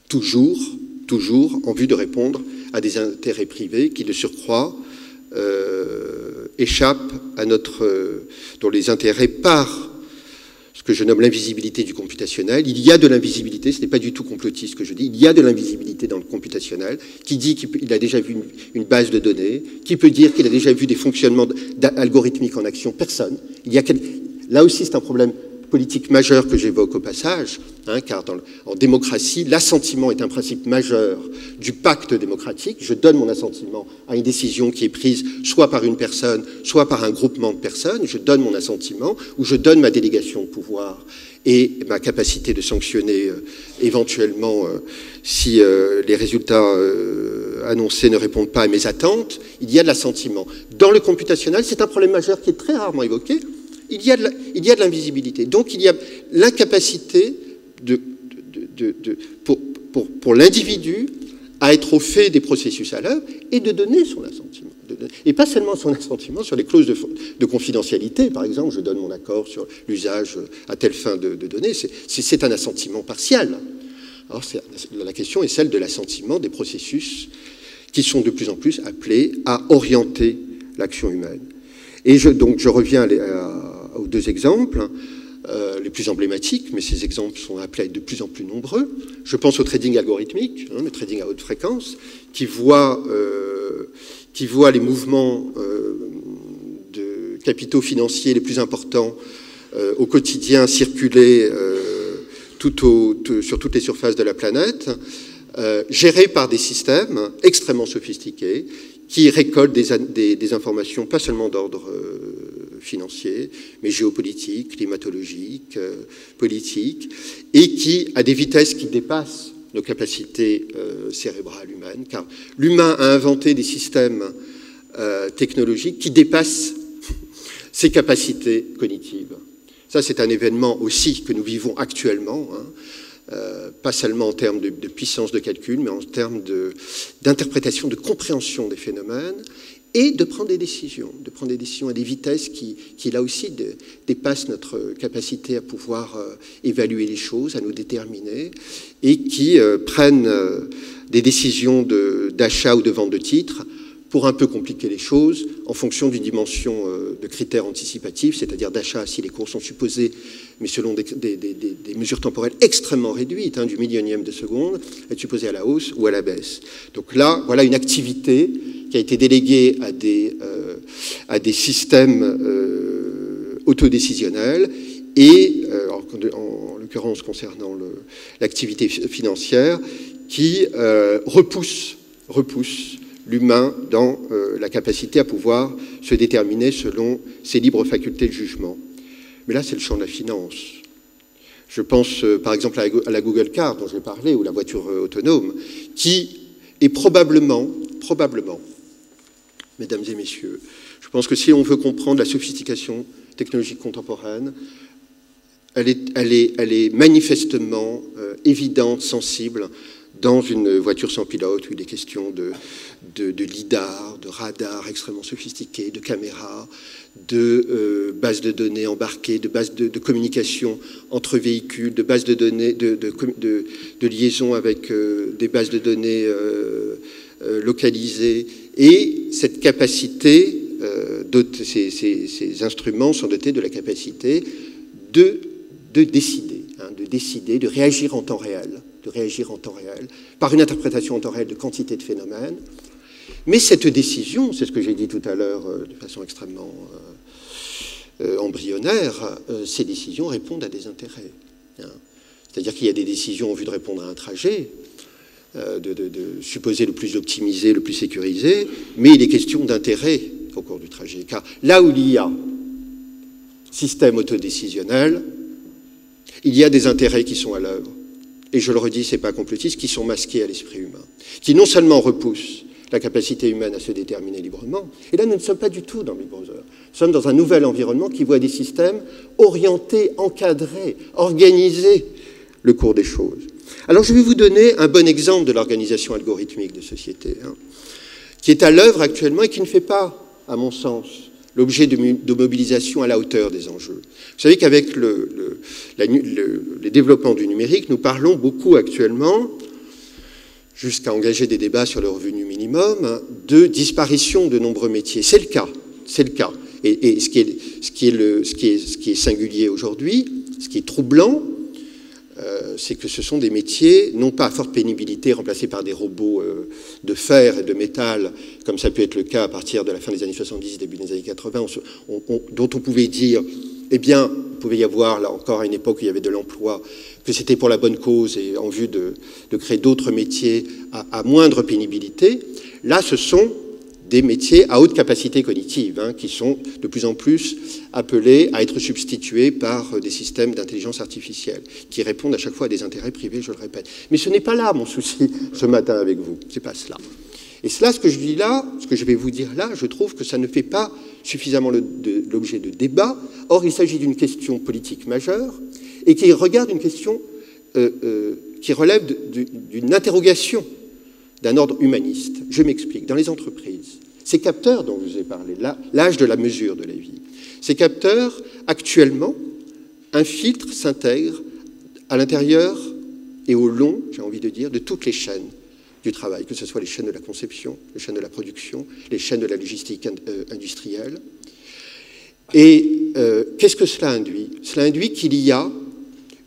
Toujours en vue de répondre à des intérêts privés qui, de surcroît, échappent à dont les intérêts par ce que je nomme l'invisibilité du computationnel. Il y a de l'invisibilité, ce n'est pas du tout complotiste ce que je dis, il y a de l'invisibilité dans le computationnel, qui dit qu'il a déjà vu une base de données, qui peut dire qu'il a déjà vu des fonctionnements algorithmiques en action. Personne. Là aussi, c'est un problème politique majeur que j'évoque au passage, hein, car en démocratie, l'assentiment est un principe majeur du pacte démocratique. Je donne mon assentiment à une décision qui est prise soit par une personne, soit par un groupement de personnes. Je donne mon assentiment ou je donne ma délégation de pouvoir et ma capacité de sanctionner éventuellement si les résultats annoncés ne répondent pas à mes attentes. Il y a de l'assentiment. Dans le computationnel, c'est un problème majeur qui est très rarement évoqué. Il y a de l'invisibilité. Donc il y a l'incapacité pour l'individu à être au fait des processus à l'œuvre et de donner son assentiment. Et pas seulement son assentiment sur les clauses de confidentialité. Par exemple, je donne mon accord sur l'usage à telle fin de données. C'est un assentiment partiel. Alors la question est celle de l'assentiment des processus qui sont de plus en plus appelés à orienter l'action humaine. Et donc je reviens aux deux exemples les plus emblématiques, mais ces exemples sont appelés à être de plus en plus nombreux. Je pense au trading algorithmique, hein, le trading à haute fréquence, qui voit les mouvements de capitaux financiers les plus importants au quotidien circuler sur toutes les surfaces de la planète, gérés par des systèmes extrêmement sophistiqués qui récoltent des informations pas seulement d'ordre financier, mais géopolitique, climatologique, politique, et qui, à des vitesses qui dépassent nos capacités cérébrales humaines, car l'humain a inventé des systèmes technologiques qui dépassent ses capacités cognitives. Ça, c'est un événement aussi que nous vivons actuellement, hein, pas seulement en termes de puissance de calcul, mais en termes d'interprétation, de compréhension des phénomènes, et de prendre des décisions à des vitesses qui là aussi, dépassent notre capacité à pouvoir évaluer les choses, à nous déterminer, et qui prennent des décisions d'achat ou de vente de titres pour un peu compliquer les choses, en fonction d'une dimension de critères anticipatifs, c'est-à-dire d'achat si les cours sont supposés, mais selon des mesures temporelles extrêmement réduites, du millionième de seconde, être supposés à la hausse ou à la baisse. Donc là, voilà une activité qui a été déléguée à des systèmes autodécisionnels, et en l'occurrence concernant l'activité financière, qui repousse l'humain dans la capacité à pouvoir se déterminer selon ses libres facultés de jugement. Mais là, c'est le champ de la finance. Je pense par exemple à la Google Car dont j'ai parlé, ou la voiture autonome, qui est probablement, mesdames et messieurs, je pense que si on veut comprendre la sophistication technologique contemporaine, elle est manifestement évidente, sensible, dans une voiture sans pilote, où il est question de lidar, de radar extrêmement sophistiqués, de caméras, de bases de données embarquées, de bases de communication entre véhicules, de bases de données, de liaison avec des bases de données localisées. Et cette capacité, ces instruments sont dotés de la capacité de décider, de réagir en temps réel, par une interprétation en temps réel de quantité de phénomènes. Mais cette décision, c'est ce que j'ai dit tout à l'heure de façon extrêmement embryonnaire, ces décisions répondent à des intérêts. C'est-à-dire qu'il y a des décisions en vue de répondre à un trajet, de supposer le plus optimisé, le plus sécurisé, mais il est question d'intérêt au cours du trajet. Car là où il y a système autodécisionnel, il y a des intérêts qui sont à l'œuvre. Et je le redis, ce n'est pas complotiste, qui sont masqués à l'esprit humain, qui non seulement repoussent la capacité humaine à se déterminer librement, et là nous ne sommes pas du tout dans Big Brother, nous sommes dans un nouvel environnement qui voit des systèmes orientés, encadrés, organiser le cours des choses. Alors je vais vous donner un bon exemple de l'organisation algorithmique de société, qui est à l'œuvre actuellement et qui ne fait pas, à mon sens, l'objet de mobilisation à la hauteur des enjeux. Vous savez qu'avec les développements du numérique, nous parlons beaucoup actuellement, jusqu'à engager des débats sur le revenu minimum, de disparition de nombreux métiers. C'est le cas. Et ce qui est singulier aujourd'hui, ce qui est troublant, c'est que ce sont des métiers, non pas à forte pénibilité, remplacés par des robots de fer et de métal, comme ça peut être le cas à partir de la fin des années 70, début des années 80, dont on pouvait dire, eh bien, il pouvait y avoir, là encore, à une époque où il y avait de l'emploi, que c'était pour la bonne cause et en vue de créer d'autres métiers à moindre pénibilité. Là, ce sont des métiers à haute capacité cognitive, qui sont de plus en plus appelés à être substitués par des systèmes d'intelligence artificielle, qui répondent à chaque fois à des intérêts privés, je le répète. Mais ce n'est pas là mon souci ce matin avec vous, c'est pas cela. Et cela, ce que je dis là, ce que je vais vous dire là, je trouve que ça ne fait pas suffisamment l'objet de débat. Or, il s'agit d'une question politique majeure et qui regarde une question qui relève d'une interrogation d'un ordre humaniste. Je m'explique. Dans les entreprises, ces capteurs dont je vous ai parlé, l'âge de la mesure de la vie, ces capteurs, actuellement, un filtre s'intègre à l'intérieur et au long, j'ai envie de dire, de toutes les chaînes du travail, que ce soit les chaînes de la conception, les chaînes de la production, les chaînes de la logistique industrielle. Et qu'est-ce que cela induit? Cela induit qu'il y a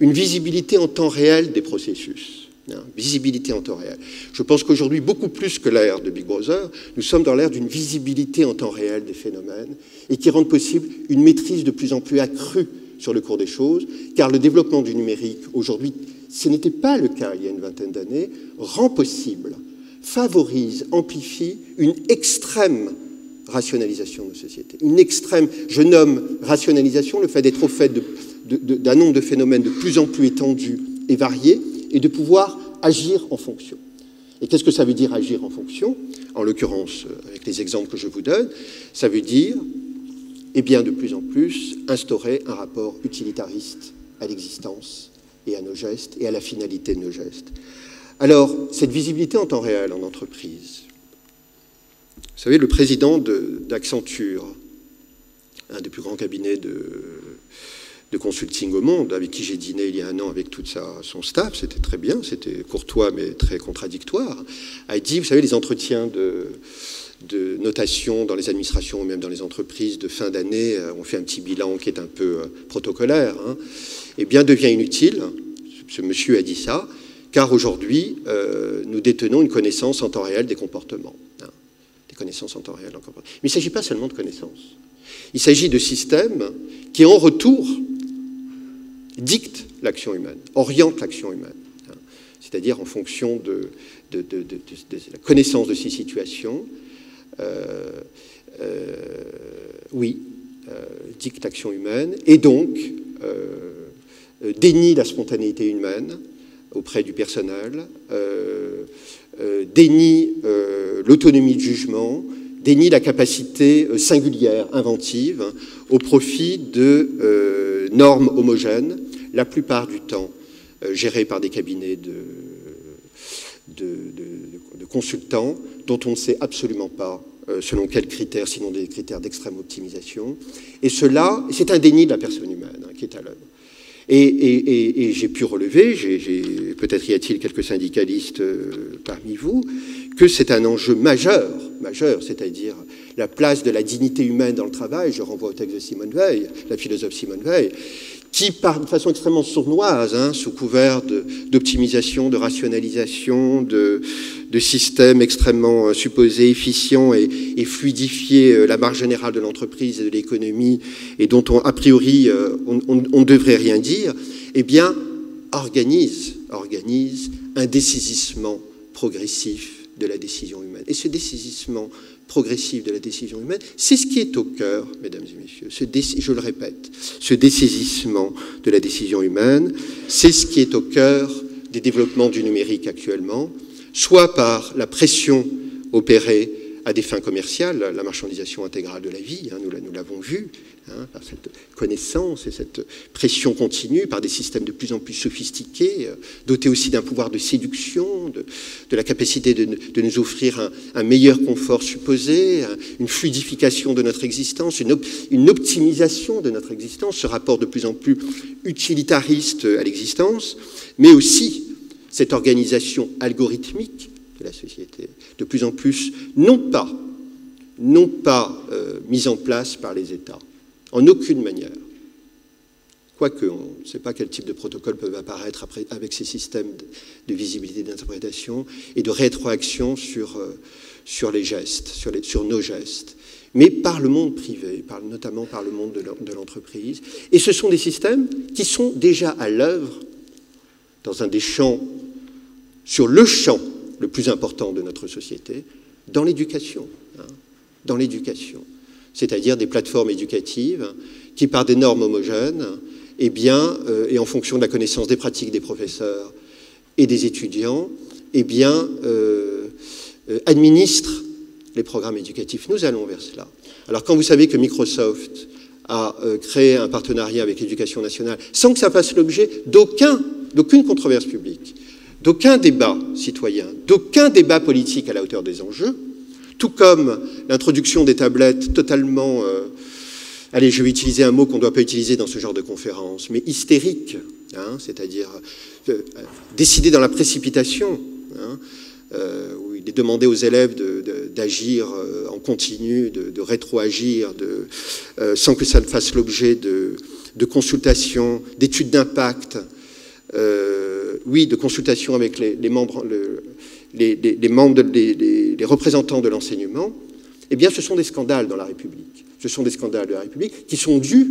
une visibilité en temps réel des processus. Visibilité en temps réel. Je pense qu'aujourd'hui, beaucoup plus que l'ère de Big Brother, nous sommes dans l'ère d'une visibilité en temps réel des phénomènes et qui rendent possible une maîtrise de plus en plus accrue sur le cours des choses, car le développement du numérique aujourd'hui, ce n'était pas le cas il y a une vingtaine d'années, rend possible, favorise, amplifie une extrême rationalisation de nos sociétés. Une extrême, je nomme rationalisation le fait d'être au fait d'un nombre de phénomènes de plus en plus étendus et variés, et de pouvoir agir en fonction. Et qu'est-ce que ça veut dire agir en fonction? En l'occurrence, avec les exemples que je vous donne, ça veut dire, eh bien, de plus en plus, instaurer un rapport utilitariste à l'existence et à nos gestes et à la finalité de nos gestes. Alors, cette visibilité en temps réel en entreprise, Vous savez, le président d'Accenture, un des plus grands cabinets de consulting au monde, avec qui j'ai dîné il y a un an avec tout son staff, c'était très bien, c'était courtois mais très contradictoire, a dit, vous savez, les entretiens de notation dans les administrations ou même dans les entreprises de fin d'année, on fait un petit bilan qui est un peu protocolaire, hein, eh bien devient inutile, ce monsieur a dit ça, car aujourd'hui, nous détenons une connaissance en temps réel des comportements. Hein, des connaissances en temps réel. Mais il ne s'agit pas seulement de connaissances. Il s'agit de systèmes qui, en retour, dictent l'action humaine, orientent l'action humaine. Hein, c'est-à-dire en fonction de la connaissance de ces situations, dictent l'action humaine, et donc dénie la spontanéité humaine auprès du personnel, dénie l'autonomie de jugement, dénie la capacité singulière, inventive, au profit de normes homogènes, la plupart du temps gérées par des cabinets de consultants dont on ne sait absolument pas selon quels critères, sinon des critères d'extrême optimisation. Et cela, c'est un déni de la personne humaine hein, qui est à l'œuvre. Et j'ai pu relever, peut-être y a-t-il quelques syndicalistes parmi vous, que c'est un enjeu majeur, c'est-à-dire la place de la dignité humaine dans le travail. Je renvoie au texte de Simone Weil, la philosophe Simone Weil, qui, de façon extrêmement sournoise, hein, sous couvert d'optimisation, de rationalisation, de systèmes extrêmement supposés efficients et fluidifier la marge générale de l'entreprise et de l'économie, et dont a priori on ne devrait rien dire, eh bien, organise un dessaisissement progressif de la décision humaine. Et ce dessaisissement progressif de la décision humaine, c'est ce qui est au cœur, mesdames et messieurs, je le répète, ce dessaisissement de la décision humaine, c'est ce qui est au cœur des développements du numérique actuellement, soit par la pression opérée à des fins commerciales, la marchandisation intégrale de la vie, hein, nous l'avons vu, hein, par cette connaissance et cette pression continue, par des systèmes de plus en plus sophistiqués, dotés aussi d'un pouvoir de séduction, de la capacité de nous offrir un meilleur confort supposé, une fluidification de notre existence, une optimisation de notre existence, ce rapport de plus en plus utilitariste à l'existence, mais aussi cette organisation algorithmique de la société, de plus en plus, non pas mise en place par les États, en aucune manière. Quoique, on ne sait pas quel type de protocoles peuvent apparaître après, avec ces systèmes de visibilité, d'interprétation et de rétroaction sur les gestes, sur nos gestes, mais par le monde privé, notamment par le monde de l'entreprise. Et ce sont des systèmes qui sont déjà à l'œuvre dans un des champs, sur le champ le plus important de notre société, dans l'éducation. Hein, dans l'éducation. C'est-à-dire des plateformes éducatives qui, par des normes homogènes, eh bien, et en fonction de la connaissance des pratiques des professeurs et des étudiants, eh bien, administrent les programmes éducatifs. Nous allons vers cela. Alors, quand vous savez que Microsoft a créé un partenariat avec l'Éducation nationale, sans que ça fasse l'objet d'aucune controverse publique, d'aucun débat citoyen, d'aucun débat politique à la hauteur des enjeux, tout comme l'introduction des tablettes totalement, allez, je vais utiliser un mot qu'on ne doit pas utiliser dans ce genre de conférence, mais hystérique, hein, c'est-à-dire décider dans la précipitation, hein, où il est demandé aux élèves d'agir en continu, de rétroagir, sans que ça ne fasse l'objet de consultations, d'études d'impact, oui, de consultation avec les membres, les représentants de l'enseignement, eh bien, ce sont des scandales dans la République. Ce sont des scandales de la République qui sont dus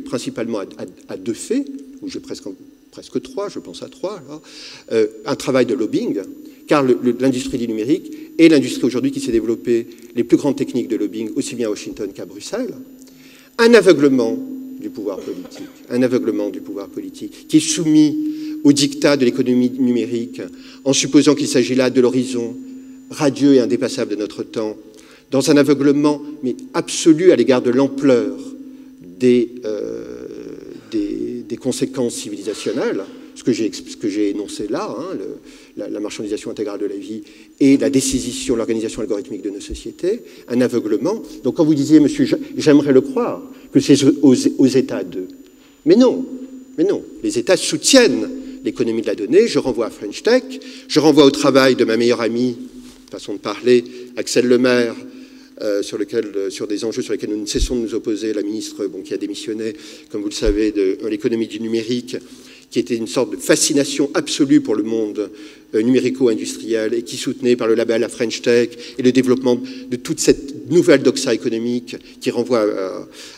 principalement à deux faits, ou j'ai presque trois, je pense à trois, là. Un travail de lobbying, car l'industrie du numérique est l'industrie aujourd'hui qui s'est développée les plus grandes techniques de lobbying, aussi bien à Washington qu'à Bruxelles, un aveuglement du pouvoir politique, qui est soumis au diktat de l'économie numérique, en supposant qu'il s'agit là de l'horizon radieux et indépassable de notre temps, dans un aveuglement mais absolu à l'égard de l'ampleur des conséquences civilisationnelles ce que j'ai énoncé là, hein, la marchandisation intégrale de la vie et la décision, l'organisation algorithmique de nos sociétés, un aveuglement. Donc quand vous disiez, monsieur, j'aimerais le croire, que c'est aux États d'eux. Mais non, les États soutiennent l'économie de la donnée. Je renvoie à French Tech, je renvoie au travail de ma meilleure amie, façon de parler, Axelle Lemaire, sur des enjeux sur lesquels nous ne cessons de nous opposer, la ministre qui a démissionné, comme vous le savez, de l'économie du numérique, qui était une sorte de fascination absolue pour le monde numérico-industriel et qui soutenait par le label à French Tech et le développement de toute cette nouvelle doxa économique qui renvoie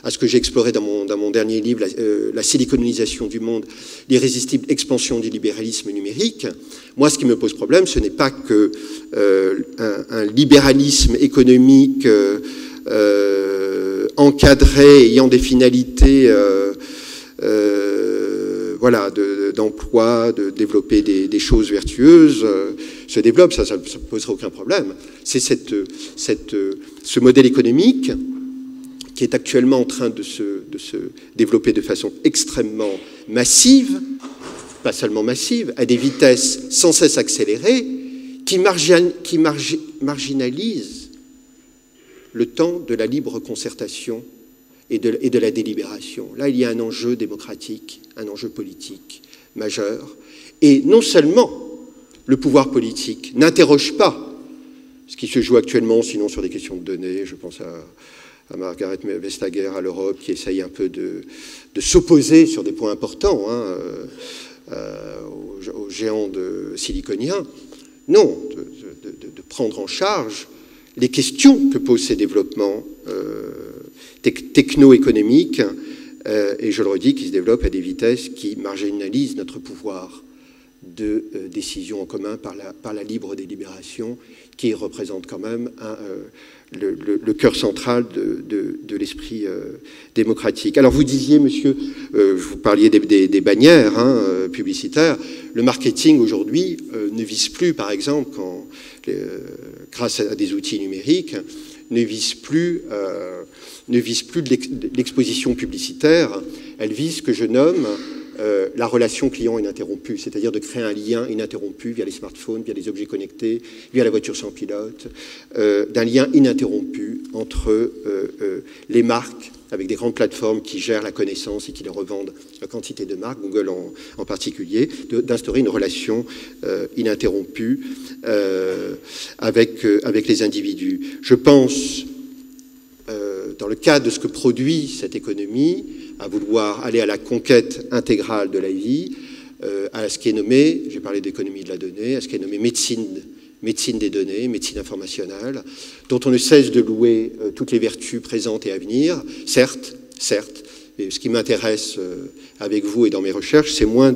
à ce que j'ai exploré dans mon dernier livre, la siliconisation du monde, l'irrésistible expansion du libéralisme numérique. Moi, ce qui me pose problème, ce n'est pas que un libéralisme économique encadré, ayant des finalités voilà, d'emploi, de développer des choses vertueuses, se développe, ça ne poserait aucun problème. C'est ce modèle économique qui est actuellement en train de se développer de façon extrêmement massive, pas seulement massive, à des vitesses sans cesse accélérées, qui marginalise le temps de la libre concertation et de la délibération. Là, il y a un enjeu démocratique, un enjeu politique majeur. Et non seulement le pouvoir politique n'interroge pas ce qui se joue actuellement, sinon sur des questions de données, je pense à Margaret Vestager, à l'Europe, qui essaye un peu de s'opposer sur des points importants aux géants siliconiens. Non, de prendre en charge les questions que posent ces développements techno-économiques, et je le redis, qui se développent à des vitesses qui marginalisent notre pouvoir de décision en commun par la libre délibération, qui représente quand même le cœur central de l'esprit démocratique. Alors vous disiez, monsieur, vous parliez des bannières publicitaires, le marketing aujourd'hui ne vise plus, par exemple, grâce à des outils numériques, ne vise plus de l'exposition publicitaire, elle vise ce que je nomme la relation client ininterrompue, c'est-à-dire de créer un lien ininterrompu via les smartphones, via les objets connectés, via la voiture sans pilote, d'un lien ininterrompu entre les marques, avec des grandes plateformes qui gèrent la connaissance et qui les revendent la quantité de marques, Google en particulier, d'instaurer une relation ininterrompue avec les individus. Je pense, dans le cadre de ce que produit cette économie, à vouloir aller à la conquête intégrale de la vie, à ce qui est nommé, j'ai parlé d'économie de la donnée, à ce qui est nommé médecine des données, médecine informationnelle, dont on ne cesse de louer toutes les vertus présentes et à venir, certes, et ce qui m'intéresse avec vous et dans mes recherches, c'est moins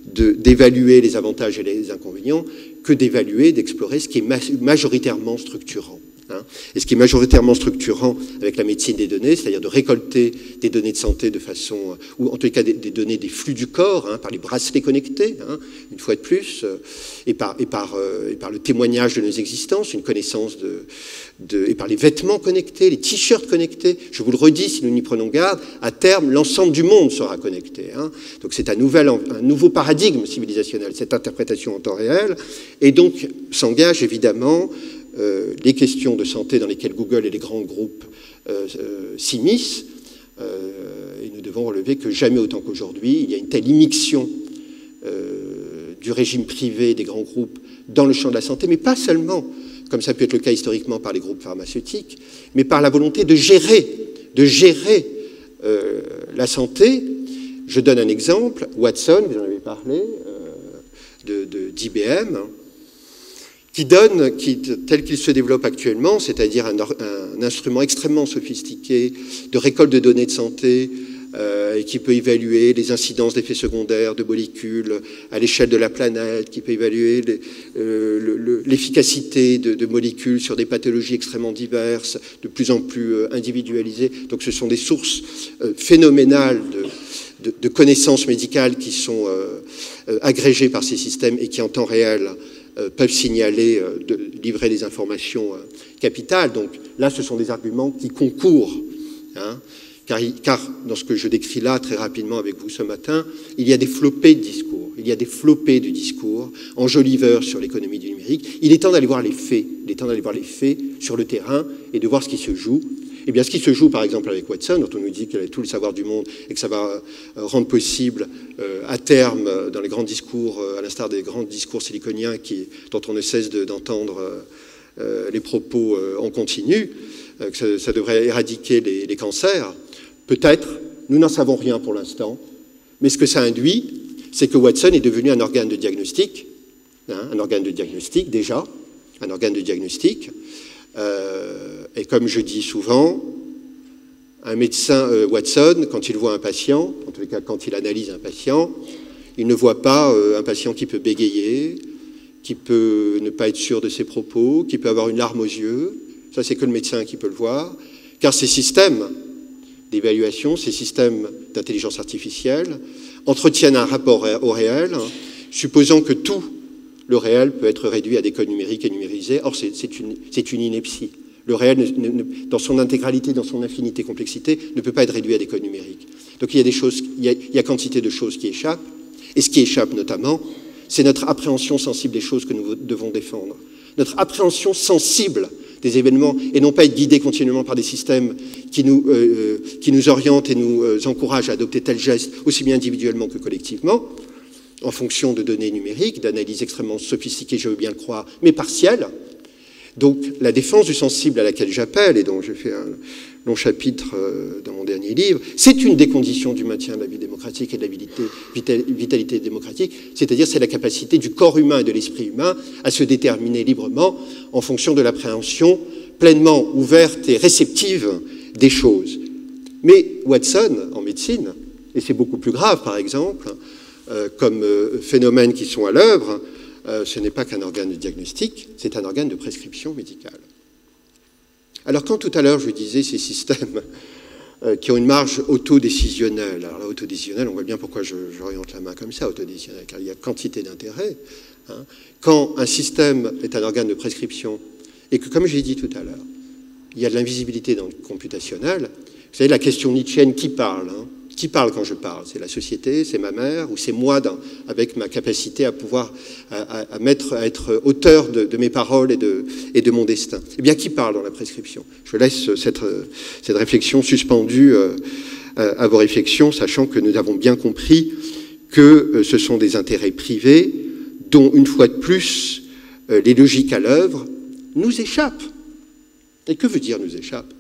d'évaluer les avantages et les inconvénients que d'évaluer, d'explorer ce qui est majoritairement structurant. Et ce qui est majoritairement structurant avec la médecine des données, c'est-à-dire de récolter des données de santé de façon, ou en tout cas des données des flux du corps, par les bracelets connectés, une fois de plus, et par le témoignage de nos existences, une connaissance et par les vêtements connectés, les t-shirts connectés. Je vous le redis, si nous n'y prenons garde, à terme, l'ensemble du monde sera connecté. Donc c'est un nouveau paradigme civilisationnel, cette interprétation en temps réel, et donc s'engage évidemment les questions de santé dans lesquelles Google et les grands groupes s'immiscent, et nous devons relever que jamais autant qu'aujourd'hui, il y a une telle immixtion du régime privé des grands groupes dans le champ de la santé, mais pas seulement, comme ça peut être le cas historiquement par les groupes pharmaceutiques, mais par la volonté de gérer la santé. Je donne un exemple, Watson, vous en avez parlé, d'IBM, tel qu'il se développe actuellement, c'est-à-dire un instrument extrêmement sophistiqué de récolte de données de santé et qui peut évaluer les incidences d'effets secondaires de molécules à l'échelle de la planète, qui peut évaluer l'efficacité de molécules sur des pathologies extrêmement diverses, de plus en plus individualisées. Donc ce sont des sources phénoménales de connaissances médicales qui sont agrégées par ces systèmes et qui en temps réel peuvent signaler, livrer des informations capitales. Donc là, ce sont des arguments qui concourent, car dans ce que je décris là très rapidement avec vous ce matin, il y a des flopées de discours. Il y a des flopées de discours, enjoliveurs sur l'économie du numérique. Il est temps d'aller voir les faits. Il est temps d'aller voir les faits sur le terrain et de voir ce qui se joue. Eh bien, ce qui se joue, par exemple, avec Watson, dont on nous dit qu'elle a tout le savoir du monde et que ça va rendre possible, à terme, dans les grands discours, à l'instar des grands discours siliconiens dont on ne cesse d'entendre les propos en continu, que ça devrait éradiquer les cancers. Peut-être, nous n'en savons rien pour l'instant, mais ce que ça induit, c'est que Watson est devenu un organe de diagnostic, un organe de diagnostic déjà, un organe de diagnostic. Et comme je dis souvent, un médecin, Watson, quand il voit un patient, en tout cas quand il analyse un patient, il ne voit pas un patient qui peut bégayer, qui peut ne pas être sûr de ses propos, qui peut avoir une larme aux yeux. Ça, c'est que le médecin qui peut le voir. Car ces systèmes d'évaluation, ces systèmes d'intelligence artificielle entretiennent un rapport au réel, supposant que tout le réel peut être réduit à des codes numériques et numérisés. Or, c'est une ineptie. Le réel, dans son intégralité, dans son infinité complexité, ne peut pas être réduit à des codes numériques. Donc il y a des choses, il y a quantité de choses qui échappent. Et ce qui échappe notamment, c'est notre appréhension sensible des choses que nous devons défendre. Notre appréhension sensible des événements, et non pas être guidé continuellement par des systèmes qui nous orientent et nous encouragent à adopter tel geste, aussi bien individuellement que collectivement, en fonction de données numériques, d'analyses extrêmement sophistiquées, je veux bien le croire, mais partielles. Donc la défense du sensible à laquelle j'appelle, et dont j'ai fait un long chapitre dans mon dernier livre, c'est une des conditions du maintien de la vie démocratique et de la vitalité démocratique, c'est-à-dire c'est la capacité du corps humain et de l'esprit humain à se déterminer librement en fonction de l'appréhension pleinement ouverte et réceptive des choses. Mais Watson, en médecine, et c'est beaucoup plus grave par exemple, comme phénomènes qui sont à l'œuvre, ce n'est pas qu'un organe de diagnostic, c'est un organe de prescription médicale. Alors quand tout à l'heure je disais ces systèmes qui ont une marge autodécisionnelle, alors là, autodécisionnelle, on voit bien pourquoi j'oriente la main comme ça, autodécisionnelle, car il y a quantité d'intérêts. Hein. Quand un système est un organe de prescription, et que, comme j'ai dit tout à l'heure, il y a de l'invisibilité dans le computationnel, vous savez, la question nietzschéenne, qui parle Qui parle quand je parle? C'est la société, c'est ma mère, ou c'est moi avec ma capacité à pouvoir à être auteur de mes paroles et de mon destin? Eh bien, qui parle dans la prescription? Je laisse cette réflexion suspendue à vos réflexions, sachant que nous avons bien compris que ce sont des intérêts privés dont, une fois de plus, les logiques à l'œuvre nous échappent. Et que veut dire nous échappent?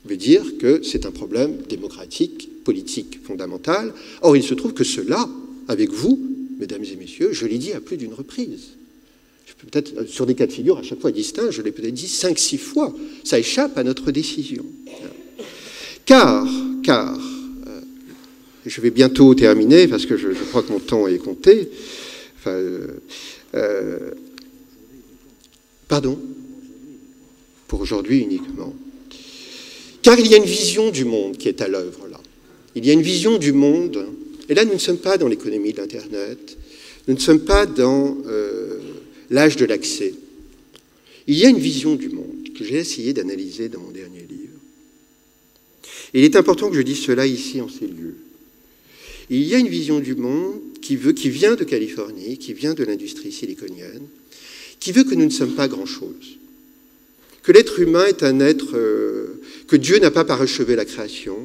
Veut dire que c'est un problème démocratique, politique fondamental. Or, il se trouve que cela, avec vous, mesdames et messieurs, je l'ai dit à plus d'une reprise. Peut-être sur des cas de figure à chaque fois distincts, je l'ai peut-être dit 5-6 fois. Ça échappe à notre décision. Car je vais bientôt terminer parce que je crois que mon temps est compté. Enfin, pardon? Pour aujourd'hui uniquement. Car il y a une vision du monde qui est à l'œuvre là. Il y a une vision du monde, et là nous ne sommes pas dans l'économie de l'Internet, nous ne sommes pas dans l'âge de l'accès. Il y a une vision du monde que j'ai essayé d'analyser dans mon dernier livre. Et il est important que je dise cela ici en ces lieux. Il y a une vision du monde qui vient de Californie, qui vient de l'industrie siliconienne, qui veut que nous ne sommes pas grand-chose. Que l'être humain est un être, que Dieu n'a pas parachevé la création,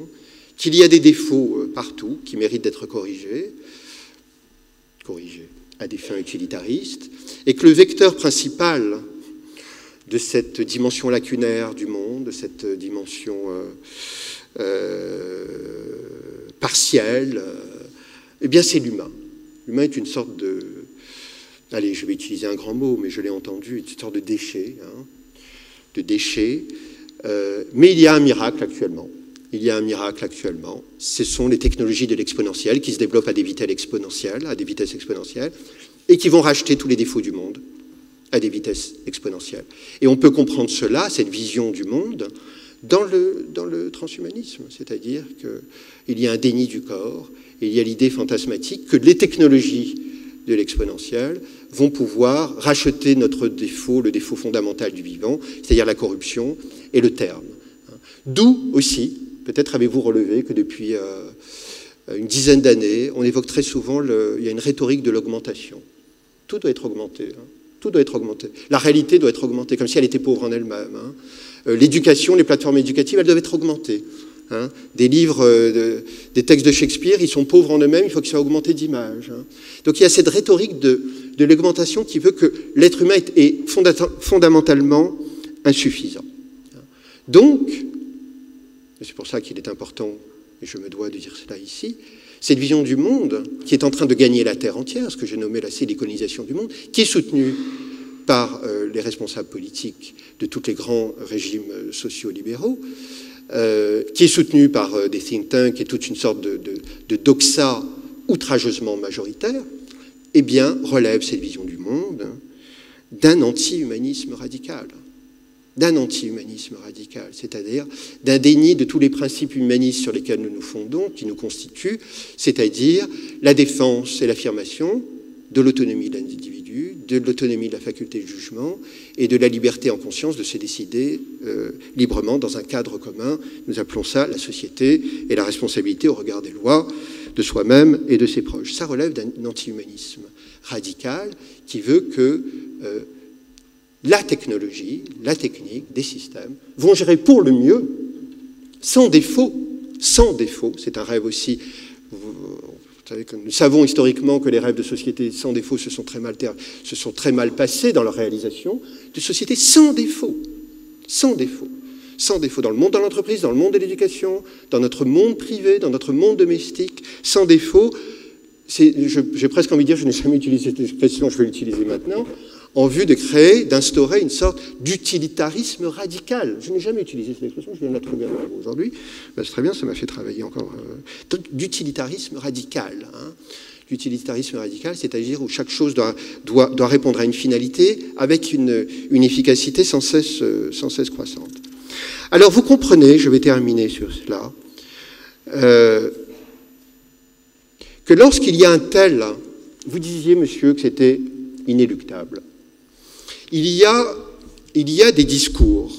qu'il y a des défauts partout qui méritent d'être corrigés à des fins utilitaristes, et que le vecteur principal de cette dimension lacunaire du monde, de cette dimension partielle, eh bien c'est l'humain. L'humain est une sorte de... Allez, je vais utiliser un grand mot, mais je l'ai entendu, une sorte de déchet, mais il y a un miracle actuellement. Ce sont les technologies de l'exponentiel qui se développent à des vitesses exponentielles, et qui vont racheter tous les défauts du monde à des vitesses exponentielles. Et on peut comprendre cela, cette vision du monde, dans le transhumanisme, c'est-à-dire qu'il y a un déni du corps, et il y a l'idée fantasmatique que les technologies de l'exponentiel vont pouvoir racheter notre défaut, le défaut fondamental du vivant, c'est-à-dire la corruption et le terme. D'où aussi, peut-être avez-vous relevé que depuis une dizaine d'années, on évoque très souvent, il y a une rhétorique de l'augmentation. Tout doit être augmenté. Hein. Tout doit être augmenté. La réalité doit être augmentée, comme si elle était pauvre en elle-même. Hein. L'éducation, les plateformes éducatives, elles doivent être augmentées. Hein. Des livres, des textes de Shakespeare, ils sont pauvres en eux-mêmes, il faut qu'ils soient augmentés d'images. Hein. Donc il y a cette rhétorique de l'augmentation qui veut que l'être humain est fondamentalement insuffisant. Donc, c'est pour ça qu'il est important, et je me dois de dire cela ici, cette vision du monde qui est en train de gagner la Terre entière, ce que j'ai nommé la colonisation du monde, qui est soutenue par les responsables politiques de tous les grands régimes socio-libéraux, qui est soutenue par des think tanks et toute une sorte de doxa outrageusement majoritaire, eh bien, relève cette vision du monde d'un anti-humanisme radical. D'un anti-humanisme radical, c'est-à-dire d'un déni de tous les principes humanistes sur lesquels nous nous fondons, qui nous constituent, c'est-à-dire la défense et l'affirmation de l'autonomie de l'individu, de l'autonomie de la faculté de jugement et de la liberté en conscience de se décider librement dans un cadre commun. Nous appelons ça la société et la responsabilité au regard des lois de soi-même et de ses proches. Ça relève d'un anti-humanisme radical qui veut que la technologie, la technique, des systèmes vont gérer pour le mieux, sans défaut, c'est un rêve aussi, vous savez que nous savons historiquement que les rêves de société sans défaut se sont très mal passés dans leur réalisation, de sociétés sans défaut, dans le monde de l'entreprise, dans le monde de l'éducation, dans notre monde privé, dans notre monde domestique, sans défaut. J'ai presque envie de dire, je n'ai jamais utilisé cette expression, je vais l'utiliser maintenant, en vue de créer, d'instaurer une sorte d'utilitarisme radical. Je n'ai jamais utilisé cette expression, je viens de la trouver aujourd'hui. Ben, c'est très bien, ça m'a fait travailler encore. D'utilitarisme radical. Hein. L'utilitarisme radical, c'est-à-dire où chaque chose doit répondre à une finalité avec une efficacité sans cesse croissante. Alors vous comprenez, je vais terminer sur cela, que lorsqu'il y a un tel, vous disiez, monsieur, que c'était inéluctable. Il y a des discours,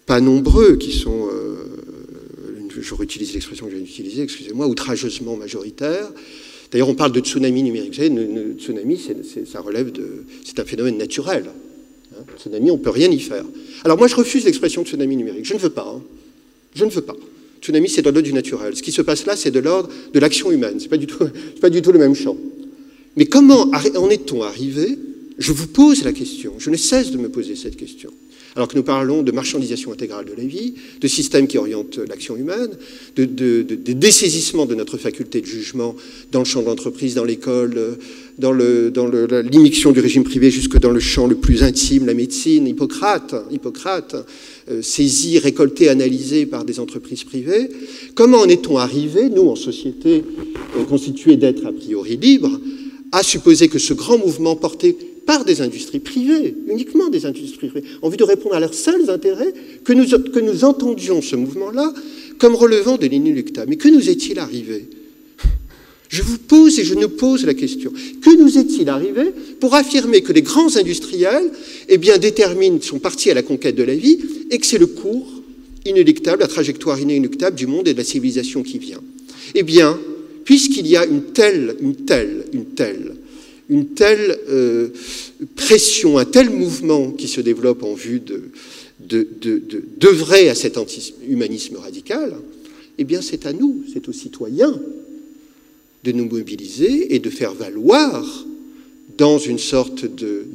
pas nombreux, qui sont, je réutilise l'expression que j'ai utilisée, excusez-moi, outrageusement majoritaires. D'ailleurs, on parle de tsunami numérique. Vous savez, le tsunami, ça relève c'est un phénomène naturel. Hein, le tsunami, on ne peut rien y faire. Alors moi, je refuse l'expression tsunami numérique. Je ne veux pas. Hein. Je ne veux pas. Tsunami, c'est de l'ordre du naturel. Ce qui se passe là, c'est de l'ordre de l'action humaine. Ce n'est pas du tout le même champ. Mais comment en est-on arrivé? Je vous pose la question, je ne cesse de me poser cette question. Alors que nous parlons de marchandisation intégrale de la vie, de systèmes qui orientent l'action humaine, de dessaisissement de notre faculté de jugement dans le champ de l'entreprise, dans l'école, dans l'immixtion du régime privé jusque dans le champ le plus intime, la médecine, Hippocrate, saisi, récolté, analysé par des entreprises privées. Comment en est-on arrivé, nous, en société constituée d'êtres a priori libres, à supposer que ce grand mouvement porté par des industries privées, uniquement des industries privées, en vue de répondre à leurs seuls intérêts, que nous entendions ce mouvement-là comme relevant de l'inéluctable. Mais que nous est-il arrivé? Je vous pose et je nous pose la question. Que nous est-il arrivé pour affirmer que les grands industriels, eh bien, sont partis à la conquête de la vie et que c'est le cours inéluctable, la trajectoire inéluctable du monde et de la civilisation qui vient? Eh bien, puisqu'il y a une telle pression, un tel mouvement qui se développe en vue d'œuvrer à cet anti-humanisme radical, eh bien c'est à nous, c'est aux citoyens de nous mobiliser et de faire valoir, dans une sorte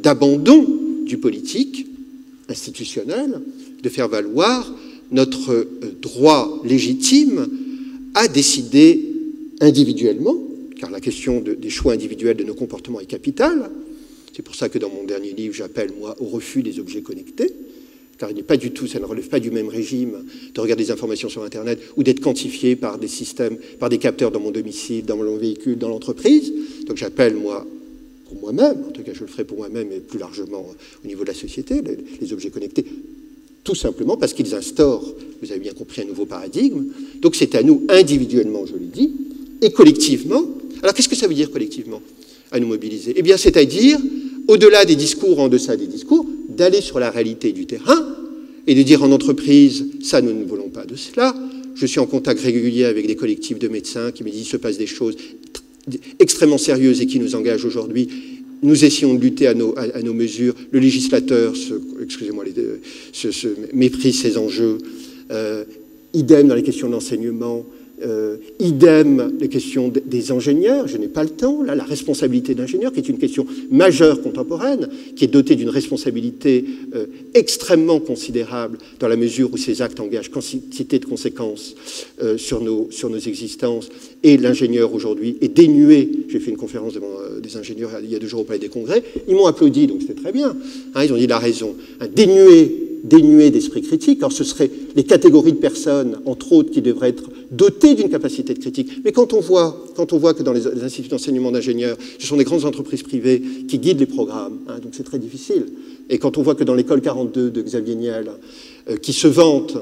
d'abandon du politique institutionnel, de faire valoir notre droit légitime à décider individuellement, car la question des choix individuels de nos comportements est capitale. C'est pour ça que dans mon dernier livre, j'appelle, moi, au refus des objets connectés, car ça ne relève pas du même régime de regarder des informations sur Internet ou d'être quantifié par des systèmes, par des capteurs dans mon domicile, dans mon véhicule, dans l'entreprise. Donc j'appelle, moi, pour moi-même, en tout cas je le ferai pour moi-même et plus largement au niveau de la société, les objets connectés, tout simplement parce qu'ils instaurent, vous avez bien compris, un nouveau paradigme. Donc c'est à nous, individuellement, je l'ai dit, et collectivement. Alors qu'est-ce que ça veut dire collectivement, à nous mobiliser? Eh bien, c'est-à-dire, au-delà des discours, en deçà des discours, d'aller sur la réalité du terrain et de dire en entreprise, ça, nous ne voulons pas de cela, Je suis en contact régulier avec des collectifs de médecins qui me disent qu'il se passe des choses extrêmement sérieuses et qui nous engagent aujourd'hui. Nous essayons de lutter à nos mesures. Le législateur, excusez-moi, méprise ces enjeux. Idem dans les questions d'enseignement. Idem les questions des ingénieurs, je n'ai pas le temps, là, la responsabilité d'ingénieur, qui est une question majeure contemporaine, qui est dotée d'une responsabilité extrêmement considérable dans la mesure où ces actes engagent quantité de conséquences sur nos existences, et l'ingénieur aujourd'hui est dénué. J'ai fait une conférence devant des ingénieurs il y a 2 jours au Palais des Congrès, ils m'ont applaudi, donc c'était très bien, hein, ils ont dit il a raison, dénué d'esprit critique. Alors ce seraient les catégories de personnes, entre autres, qui devraient être dotées d'une capacité de critique. Mais quand on voit que dans les instituts d'enseignement d'ingénieurs, ce sont des grandes entreprises privées qui guident les programmes, hein, donc c'est très difficile. Et quand on voit que dans l'école 42 de Xavier Niel, qui se vante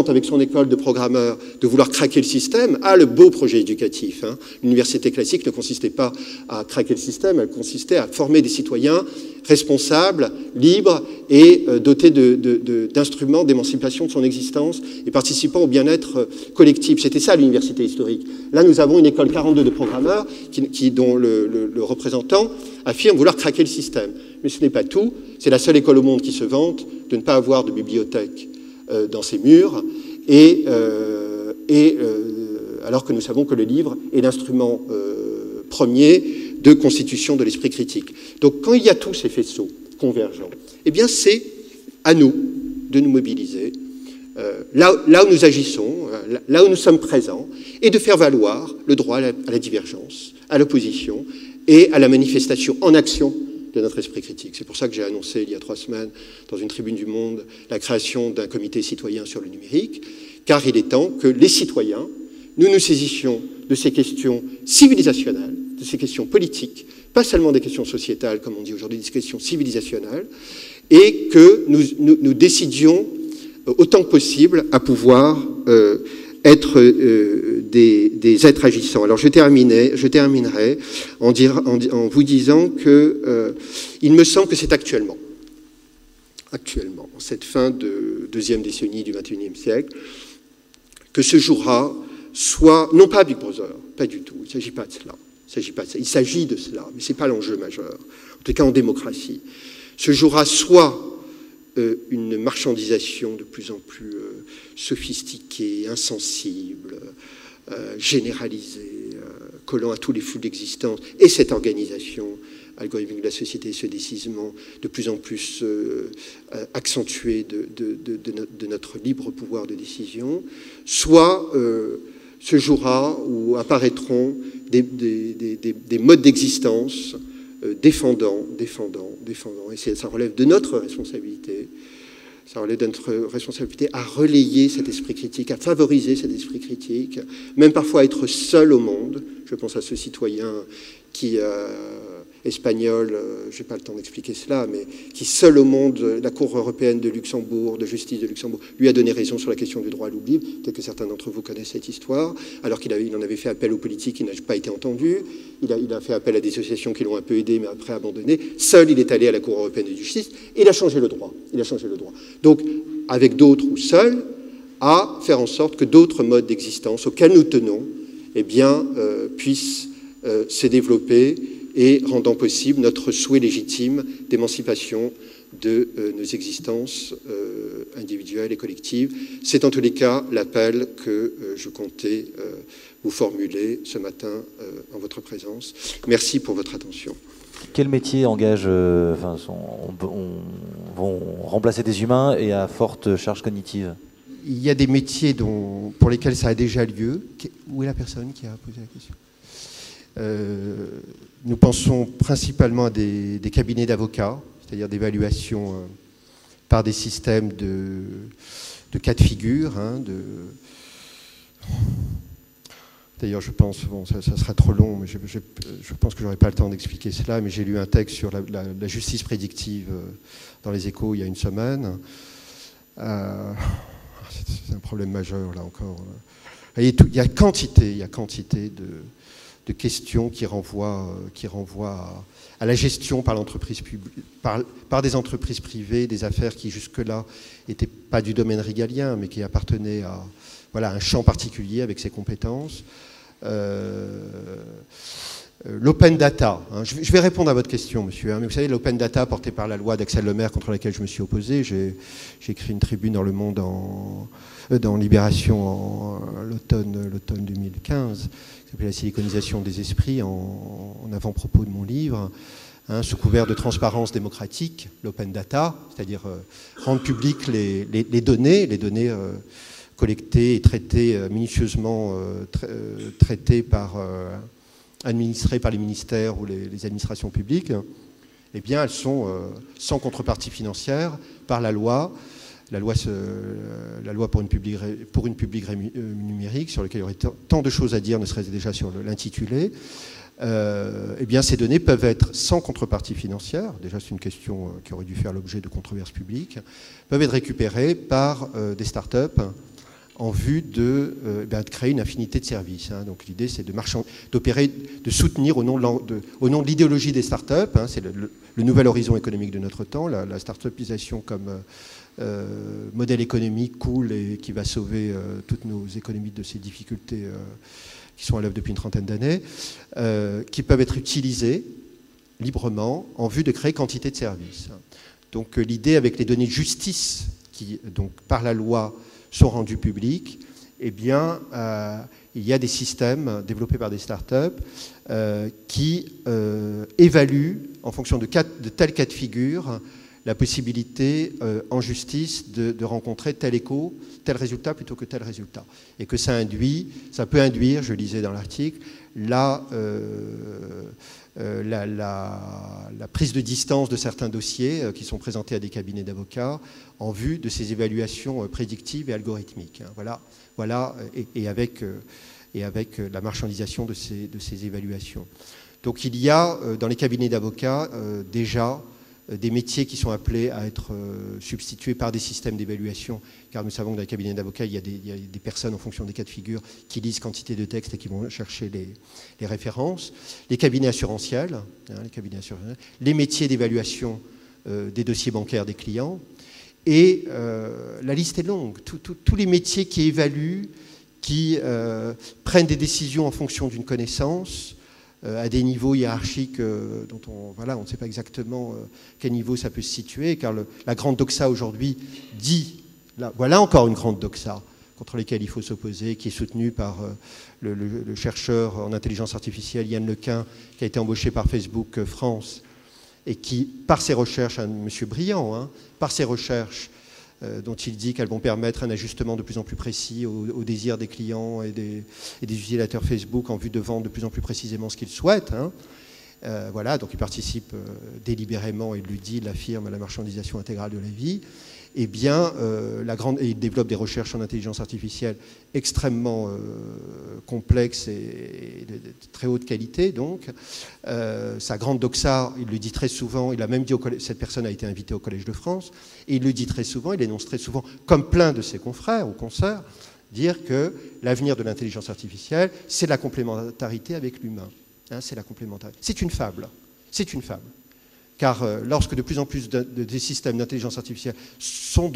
avec son école de programmeurs de vouloir craquer le système, a le beau projet éducatif. Hein. L'université classique ne consistait pas à craquer le système, elle consistait à former des citoyens responsables, libres et dotés d'instruments d'émancipation de son existence et participant au bien-être collectif. C'était ça l'université historique. Là, nous avons une école 42 de programmeurs dont le représentant affirme vouloir craquer le système. Mais ce n'est pas tout. C'est la seule école au monde qui se vante de ne pas avoir de bibliothèque dans ses murs, alors que nous savons que le livre est l'instrument premier de constitution de l'esprit critique. Donc quand il y a tous ces faisceaux convergents, eh bien c'est à nous de nous mobiliser, là où nous agissons, là où nous sommes présents, et de faire valoir le droit à la divergence, à l'opposition et à la manifestation en action de notre esprit critique. C'est pour ça que j'ai annoncé il y a 3 semaines, dans une tribune du Monde, la création d'un comité citoyen sur le numérique, car il est temps que les citoyens, nous saisissions de ces questions civilisationnelles, de ces questions politiques, pas seulement des questions sociétales, comme on dit aujourd'hui, des questions civilisationnelles, et que nous décidions autant que possible à pouvoir être des êtres agissants. Alors je terminerai en vous disant que il me semble que c'est actuellement, en cette fin de 2e décennie du XXIe siècle, que se jouera soit, non pas Big Brother, pas du tout, il ne s'agit pas de cela, il s'agit de cela, mais ce n'est pas l'enjeu majeur, en tout cas en démocratie, se jouera soit une marchandisation de plus en plus sophistiquée, insensible, généralisée, collant à tous les flux d'existence, et cette organisation algorithmique de la société, ce décisement de plus en plus accentué de notre libre pouvoir de décision, soit se jouera ou apparaîtront des modes d'existence défendant, et ça relève de notre responsabilité. Ça relève de notre responsabilité à relayer cet esprit critique, à favoriser cet esprit critique, même parfois à être seul au monde. Je pense à ce citoyen qui, espagnol, je n'ai pas le temps d'expliquer cela, mais qui seul au monde, la Cour européenne de Luxembourg, de justice de Luxembourg, lui a donné raison sur la question du droit à l'oubli. Peut-être que certains d'entre vous connaissent cette histoire, alors qu'il en avait fait appel aux politiques qui n'a pas été entendu. Il a fait appel à des associations qui l'ont un peu aidé, mais après abandonné. Seul, il est allé à la Cour européenne de justice et il a changé le droit. Donc, avec d'autres ou seul, à faire en sorte que d'autres modes d'existence auxquels nous tenons, eh bien, puissent se développer et rendant possible notre souhait légitime d'émancipation de nos existences individuelles et collectives. C'est en tous les cas l'appel que je comptais vous formuler ce matin en votre présence. Merci pour votre attention. Quels métiers vont remplacer des humains et à forte charge cognitive? Il y a des métiers pour lesquels ça a déjà lieu. Où est la personne qui a posé la question? Nous pensons principalement à des cabinets d'avocats, c'est-à-dire d'évaluation par des systèmes de cas de figure. Hein, D'ailleurs, je pense, bon, ça sera trop long, mais je pense que je n'aurai pas le temps d'expliquer cela, mais j'ai lu un texte sur la justice prédictive dans les Échos il y a une semaine. C'est un problème majeur, là encore. Il y a quantité de questions qui renvoient à la gestion par l'entreprise publique, par des entreprises privées, des affaires qui jusque-là n'étaient pas du domaine régalien, mais qui appartenaient voilà, un champ particulier avec ses compétences. L'open data, hein, je vais répondre à votre question, monsieur, hein, mais vous savez, l'open data porté par la loi d'Axel Lemaire contre laquelle je me suis opposé, j'ai écrit une tribune dans Le Monde, dans Libération l'automne 2015, qui s'appelait La siliconisation des esprits, en avant-propos de mon livre, hein, sous couvert de transparence démocratique, l'open data, c'est-à-dire rendre publiques les données collectées et traitées minutieusement, administrées par les ministères ou les administrations publiques, eh bien, elles sont sans contrepartie financière par la loi pour une publique numérique, sur laquelle il y aurait tant de choses à dire, ne serait-ce déjà sur l'intitulé. Eh bien, ces données peuvent être sans contrepartie financière, déjà c'est une question qui aurait dû faire l'objet de controverses publiques, peuvent être récupérées par des startups en vue de créer une infinité de services. Hein. Donc l'idée, c'est de soutenir au nom de l'idéologie des startups, hein, c'est le nouvel horizon économique de notre temps, la startupisation comme modèle économique cool et qui va sauver toutes nos économies de ces difficultés qui sont à l'œuvre depuis une trentaine d'années, qui peuvent être utilisées librement en vue de créer quantité de services. Donc l'idée avec les données de justice qui, donc, par la loi, sont rendus publics, eh bien, il y a des systèmes développés par des startups qui évaluent, en fonction de tels cas de figure, la possibilité en justice de rencontrer tel résultat plutôt que tel résultat. Et que ça peut induire, je lisais dans l'article, la prise de distance de certains dossiers qui sont présentés à des cabinets d'avocats en vue de ces évaluations prédictives et algorithmiques. Voilà, et avec la marchandisation de ces évaluations. Donc il y a dans les cabinets d'avocats déjà des métiers qui sont appelés à être substitués par des systèmes d'évaluation, car nous savons que dans les cabinets d'avocats, il y a des personnes en fonction des cas de figure qui lisent quantité de textes et qui vont chercher les références. Les cabinets assurantiels, les métiers d'évaluation des dossiers bancaires des clients, et la liste est longue. Tous les métiers qui évaluent, qui prennent des décisions en fonction d'une connaissance, à des niveaux hiérarchiques dont on ne sait pas exactement quel niveau ça peut se situer, car la grande doxa aujourd'hui dit, voilà encore une grande doxa contre laquelle il faut s'opposer, qui est soutenue par le chercheur en intelligence artificielle Yann Lequin, qui a été embauché par Facebook France, et qui, par ses recherches, un monsieur brillant, hein, par ses recherches, dont il dit qu'elles vont permettre un ajustement de plus en plus précis aux désirs des clients et des utilisateurs Facebook en vue de vendre de plus en plus précisément ce qu'ils souhaitent. Hein. Voilà, donc il participe délibérément, il le dit, il l'affirme, à la marchandisation intégrale de la vie. Eh bien, et il développe des recherches en intelligence artificielle extrêmement complexes et de très haute qualité. Donc, sa grande doxa, il le dit très souvent, il a même dit cette personne a été invitée au Collège de France, et il le dit très souvent, il énonce très souvent, comme plein de ses confrères ou consoeurs, dire que l'avenir de l'intelligence artificielle, c'est la complémentarité avec l'humain. Hein, c'est la complémentarité. C'est une fable. C'est une fable. Car lorsque de plus en plus des systèmes d'intelligence artificielle sont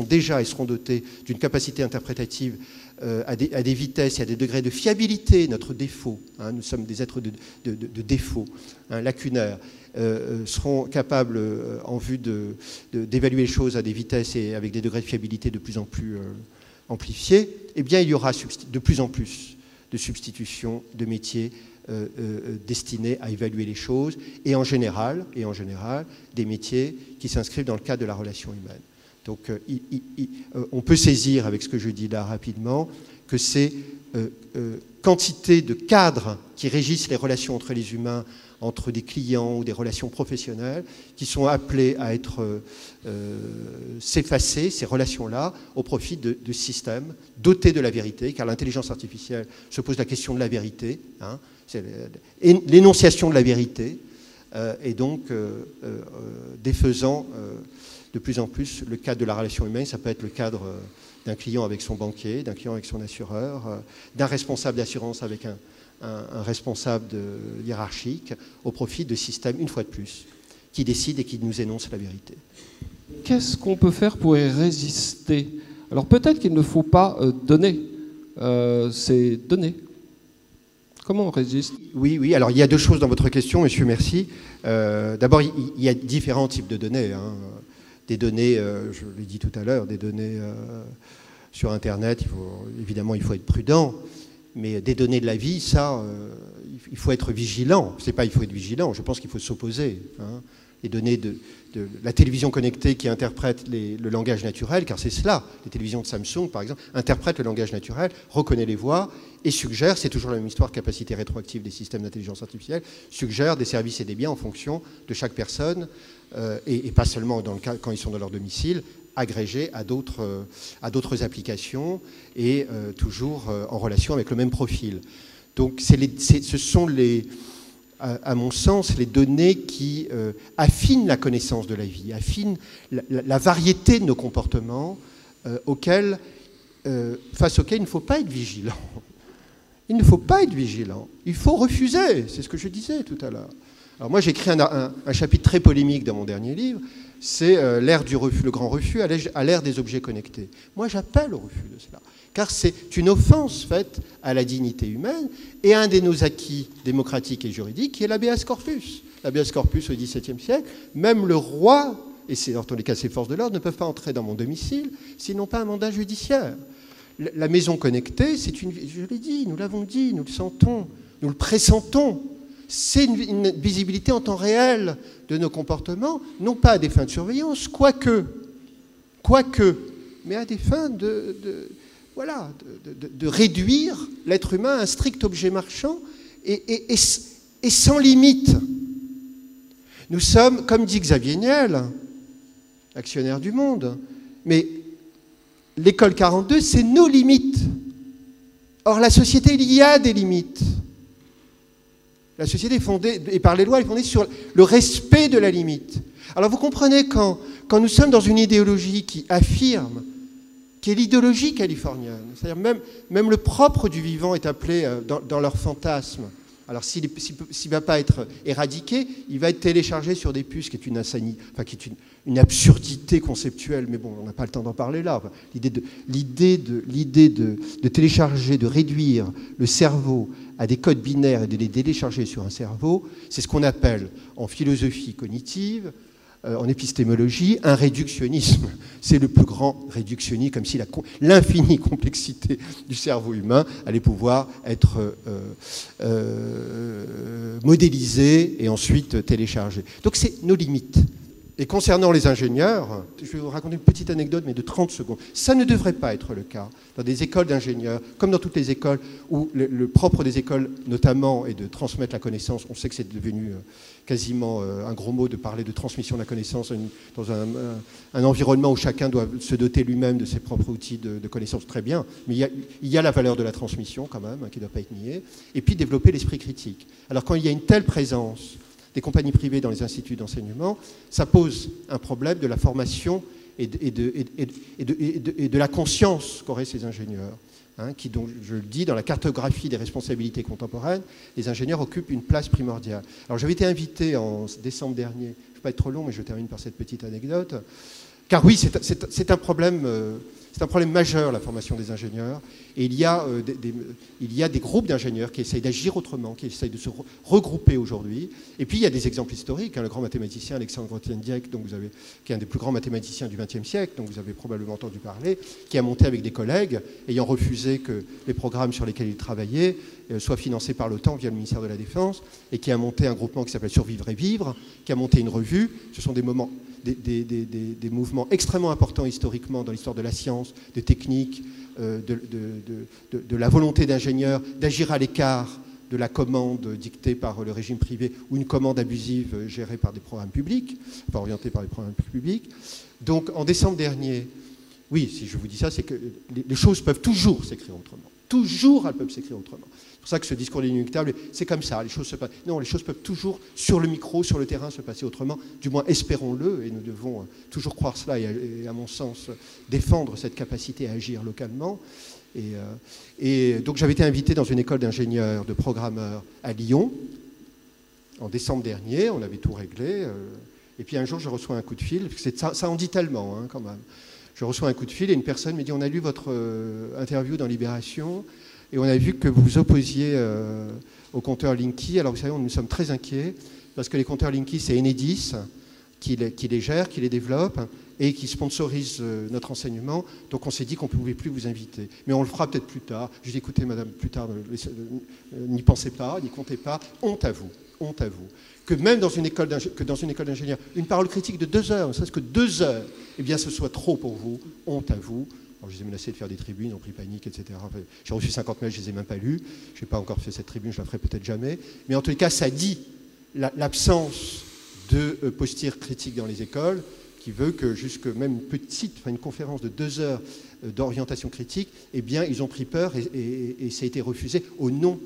déjà et seront dotés d'une capacité interprétative à des vitesses et à des degrés de fiabilité, notre défaut, hein, nous sommes des êtres de défaut, hein, lacunaires, seront capables, en vue d'évaluer les choses à des vitesses et avec des degrés de fiabilité de plus en plus amplifiés, eh bien il y aura de plus en plus de substitution de métiers destinés à évaluer les choses, et en général, des métiers qui s'inscrivent dans le cadre de la relation humaine. Donc, on peut saisir, avec ce que je dis là rapidement, que ces quantités de cadres qui régissent les relations entre les humains, entre des clients ou des relations professionnelles, qui sont appelées à être s'effacer, ces relations-là, au profit de systèmes dotés de la vérité, car l'intelligence artificielle se pose la question de la vérité, hein, c'est l'énonciation de la vérité, et donc défaisant de plus en plus le cadre de la relation humaine. Ça peut être le cadre d'un client avec son banquier, d'un client avec son assureur, d'un responsable d'assurance avec un responsable hiérarchique, au profit de systèmes, une fois de plus, qui décident et qui nous énoncent la vérité. Qu'est-ce qu'on peut faire pour y résister? Alors peut-être qu'il ne faut pas donner ces données. Comment on résiste? Oui, alors il y a deux choses dans votre question, monsieur, merci. D'abord, il y a différents types de données. Hein. Des données, je l'ai dit tout à l'heure, des données sur Internet, évidemment, il faut être prudent, mais des données de la vie, ça, il faut être vigilant. C'est pas il faut être vigilant, je pense qu'il faut s'opposer. Hein. Les données de la télévision connectée qui interprète le langage naturel, car c'est cela, les télévisions de Samsung par exemple, interprètent le langage naturel, reconnaît les voix et suggère, c'est toujours la même histoire, capacité rétroactive des systèmes d'intelligence artificielle, suggère des services et des biens en fonction de chaque personne, et pas seulement dans le cas, quand ils sont dans leur domicile, agrégés à d'autres applications et toujours en relation avec le même profil. Donc ce sont à mon sens, les données qui affinent la connaissance de la vie, affinent la variété de nos comportements face auxquels il ne faut pas être vigilant. Il ne faut pas être vigilant. Il faut refuser. C'est ce que je disais tout à l'heure. Alors moi, j'ai écrit un chapitre très polémique dans mon dernier livre. C'est l'ère du refus, le grand refus à l'ère des objets connectés. Moi, j'appelle au refus de cela. Car c'est une offense faite à la dignité humaine et à un de nos acquis démocratiques et juridiques qui est l'habeas corpus. L'habeas corpus au XVIIe siècle, même le roi, et c'est dans tous les cas ses forces de l'ordre, ne peuvent pas entrer dans mon domicile s'ils n'ont pas un mandat judiciaire. La maison connectée, c'est je l'ai dit, nous l'avons dit, nous le sentons, nous le pressentons. C'est une visibilité en temps réel de nos comportements, non pas à des fins de surveillance, quoique, mais à des fins de réduire l'être humain à un strict objet marchand et sans limite. Nous sommes, comme dit Xavier Niel, actionnaire du Monde, mais l'école 42, c'est nos limites. Or, la société, il y a des limites. La société est fondée, et par les lois, elle est fondée sur le respect de la limite. Alors, vous comprenez, quand nous sommes dans une idéologie qui affirme, qui est l'idéologie californienne. C'est-à-dire même le propre du vivant est appelé dans leur fantasme. Alors s'il ne va pas être éradiqué, il va être téléchargé sur des puces, qui est une insanité, enfin qui est une absurdité conceptuelle, mais bon, on n'a pas le temps d'en parler là. Enfin, l'idée de télécharger, de réduire le cerveau à des codes binaires et de les télécharger sur un cerveau, c'est ce qu'on appelle en philosophie cognitive, en épistémologie, un réductionnisme. C'est le plus grand réductionnisme, comme si l'infinie complexité du cerveau humain allait pouvoir être modélisée et ensuite téléchargée. Donc c'est nos limites. Et concernant les ingénieurs, je vais vous raconter une petite anecdote, mais de 30 secondes. Ça ne devrait pas être le cas dans des écoles d'ingénieurs, comme dans toutes les écoles, où le propre des écoles, notamment, est de transmettre la connaissance. On sait que c'est devenu quasiment un gros mot de parler de transmission de la connaissance dans un environnement où chacun doit se doter lui-même de ses propres outils de connaissance. Très bien, mais il y a la valeur de la transmission, quand même, qui ne doit pas être niée. Et puis développer l'esprit critique. Alors quand il y a une telle présence des compagnies privées dans les instituts d'enseignement, ça pose un problème de la formation et de la conscience qu'auraient ces ingénieurs. Hein, qui, donc, je le dis, dans la cartographie des responsabilités contemporaines, les ingénieurs occupent une place primordiale. Alors j'avais été invité en décembre dernier, je ne vais pas être trop long, mais je termine par cette petite anecdote, car oui, c'est un problème majeur, la formation des ingénieurs, et il y a des groupes d'ingénieurs qui essayent d'agir autrement, qui essayent de se regrouper aujourd'hui. Et puis il y a des exemples historiques, hein, le grand mathématicien Alexandre Grothendieck, qui est un des plus grands mathématiciens du XXe siècle, dont vous avez probablement entendu parler, qui a monté avec des collègues, ayant refusé que les programmes sur lesquels il travaillait soient financés par l'OTAN via le ministère de la Défense, et qui a monté un groupement qui s'appelle Survivre et Vivre, qui a monté une revue. Ce sont des mouvements extrêmement importants historiquement dans l'histoire de la science, de technique, de la volonté d'ingénieurs d'agir à l'écart de la commande dictée par le régime privé ou une commande abusive gérée par des programmes publics, enfin orientée par des programmes publics. Donc en décembre dernier, oui, si je vous dis ça, c'est que les choses peuvent toujours s'écrire autrement. Toujours elles peuvent s'écrire autrement. C'est pour ça que ce discours inéluctable, c'est comme ça, les choses se passent. Non, les choses peuvent toujours, sur le micro, sur le terrain, se passer autrement. Du moins, espérons-le, et nous devons toujours croire cela et, à mon sens, défendre cette capacité à agir localement. Et donc, j'avais été invité dans une école d'ingénieurs, de programmeurs à Lyon, en décembre dernier, on avait tout réglé. Et puis un jour, je reçois un coup de fil, ça en dit tellement, hein, quand même. Je reçois un coup de fil et une personne me dit « On a lu votre interview dans Libération et on a vu que vous vous opposiez aux compteurs Linky. Alors vous savez, nous sommes très inquiets parce que les compteurs Linky, c'est Enedis qui les gère, qui les développe et qui sponsorise notre enseignement. Donc on s'est dit qu'on ne pouvait plus vous inviter. Mais on le fera peut-être plus tard. » Je dis « Écoutez, madame, plus tard, n'y pensez pas, n'y comptez pas. Honte à vous. Honte à vous. » Que même dans une école d'ingénieur, une parole critique de 2 heures, ne serait-ce que 2 heures, eh bien ce soit trop pour vous. Honte à vous. Alors, je les ai menacés de faire des tribunes, ils ont pris panique, etc. Enfin, j'ai reçu 50 mails, je ne les ai même pas lus. Je n'ai pas encore fait cette tribune, je la ferai peut-être jamais. Mais en tout cas, ça dit l'absence de posture critique dans les écoles, qui veut que jusque même une conférence de 2 heures d'orientation critique, eh bien, ils ont pris peur et ça a été refusé au nom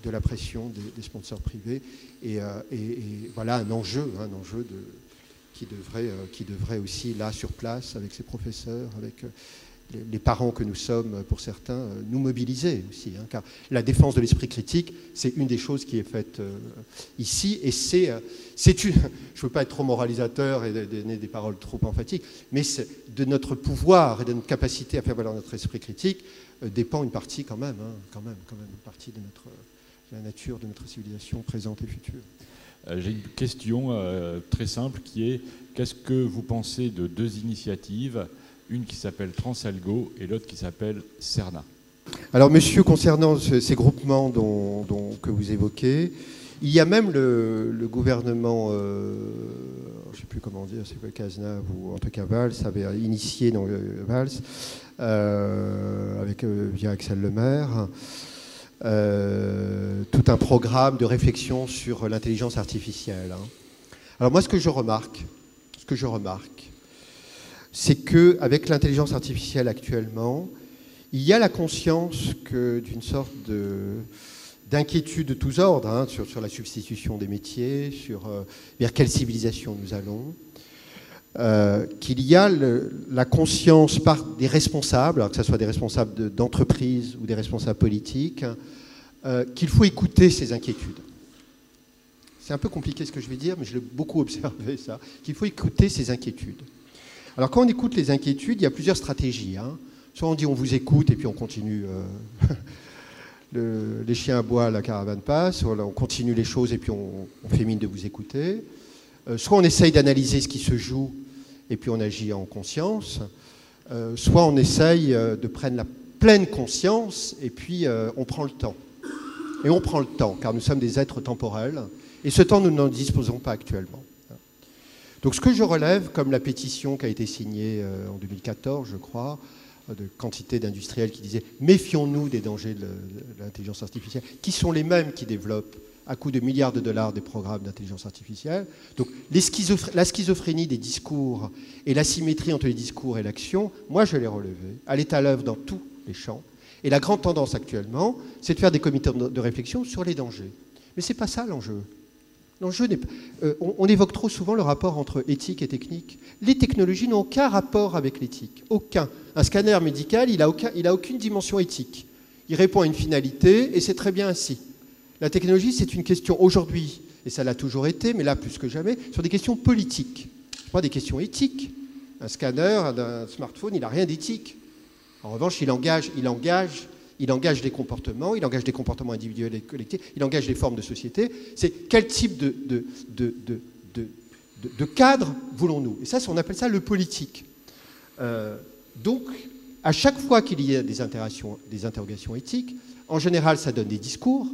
de la pression des sponsors privés. Et voilà un enjeu qui devrait aussi, là, sur place, avec ses professeurs, avec les parents que nous sommes, pour certains, nous mobiliser aussi. Car la défense de l'esprit critique, c'est une des choses qui est faite ici. Et c'est une... Je ne veux pas être trop moralisateur et donner des paroles trop emphatiques, mais de notre pouvoir et de notre capacité à faire valoir notre esprit critique dépend une partie quand même, une partie de la nature de notre civilisation présente et future. J'ai une question très simple qui est: qu'est-ce que vous pensez de 2 initiatives, une qui s'appelle Transalgo et l'autre qui s'appelle Cerna? Alors, monsieur, concernant ces groupements que vous évoquez, il y a même le gouvernement, je ne sais plus comment dire, c'est quoi, Cazenave ou en tout cas Valls, avait initié Valls, via Axel Lemaire, tout un programme de réflexion sur l'intelligence artificielle. Alors moi, ce que je remarque, c'est qu'avec l'intelligence artificielle actuellement, il y a la conscience d'une sorte d'inquiétude de tous ordres sur la substitution des métiers, vers quelle civilisation nous allons, qu'il y a la conscience par des responsables, alors que ce soit des responsables d'entreprises ou des responsables politiques, qu'il faut écouter ces inquiétudes. C'est un peu compliqué ce que je vais dire, mais je l'ai beaucoup observé, ça, qu'il faut écouter ces inquiétudes. Alors quand on écoute les inquiétudes, il y a plusieurs stratégies. Soit on dit on vous écoute et puis on continue, les chiens aboient, la caravane passe, soit on continue les choses et puis on fait mine de vous écouter. Soit on essaye d'analyser ce qui se joue et puis on agit en conscience. Soit on essaye de prendre la pleine conscience et puis on prend le temps. Et on prend le temps, car nous sommes des êtres temporels, et ce temps, nous n'en disposons pas actuellement. Donc ce que je relève, comme la pétition qui a été signée en 2014, je crois, de quantité d'industriels qui disaient « Méfions-nous des dangers de l'intelligence artificielle », qui sont les mêmes qui développent à coût de milliards de dollars des programmes d'intelligence artificielle. Donc la schizophrénie des discours et l'asymétrie entre les discours et l'action, moi je l'ai relevé. Elle est à l'œuvre dans tous les champs. Et la grande tendance actuellement, c'est de faire des comités de réflexion sur les dangers. Mais ce n'est pas ça l'enjeu. L'enjeu n'est pas... on évoque trop souvent le rapport entre éthique et technique. Les technologies n'ont aucun rapport avec l'éthique. Aucun. Un scanner médical, il n'a aucune dimension éthique. Il répond à une finalité et c'est très bien ainsi. La technologie, c'est une question aujourd'hui, et ça l'a toujours été, mais là plus que jamais, sur des questions politiques. Pas des questions éthiques. Un scanner, un smartphone, il n'a rien d'éthique. En revanche, il engage des comportements, il engage des comportements individuels et collectifs, il engage des formes de société. C'est quel type de cadre voulons-nous? Et ça, on appelle ça le politique. Donc, à chaque fois qu'il y a des interrogations éthiques, en général, ça donne des discours,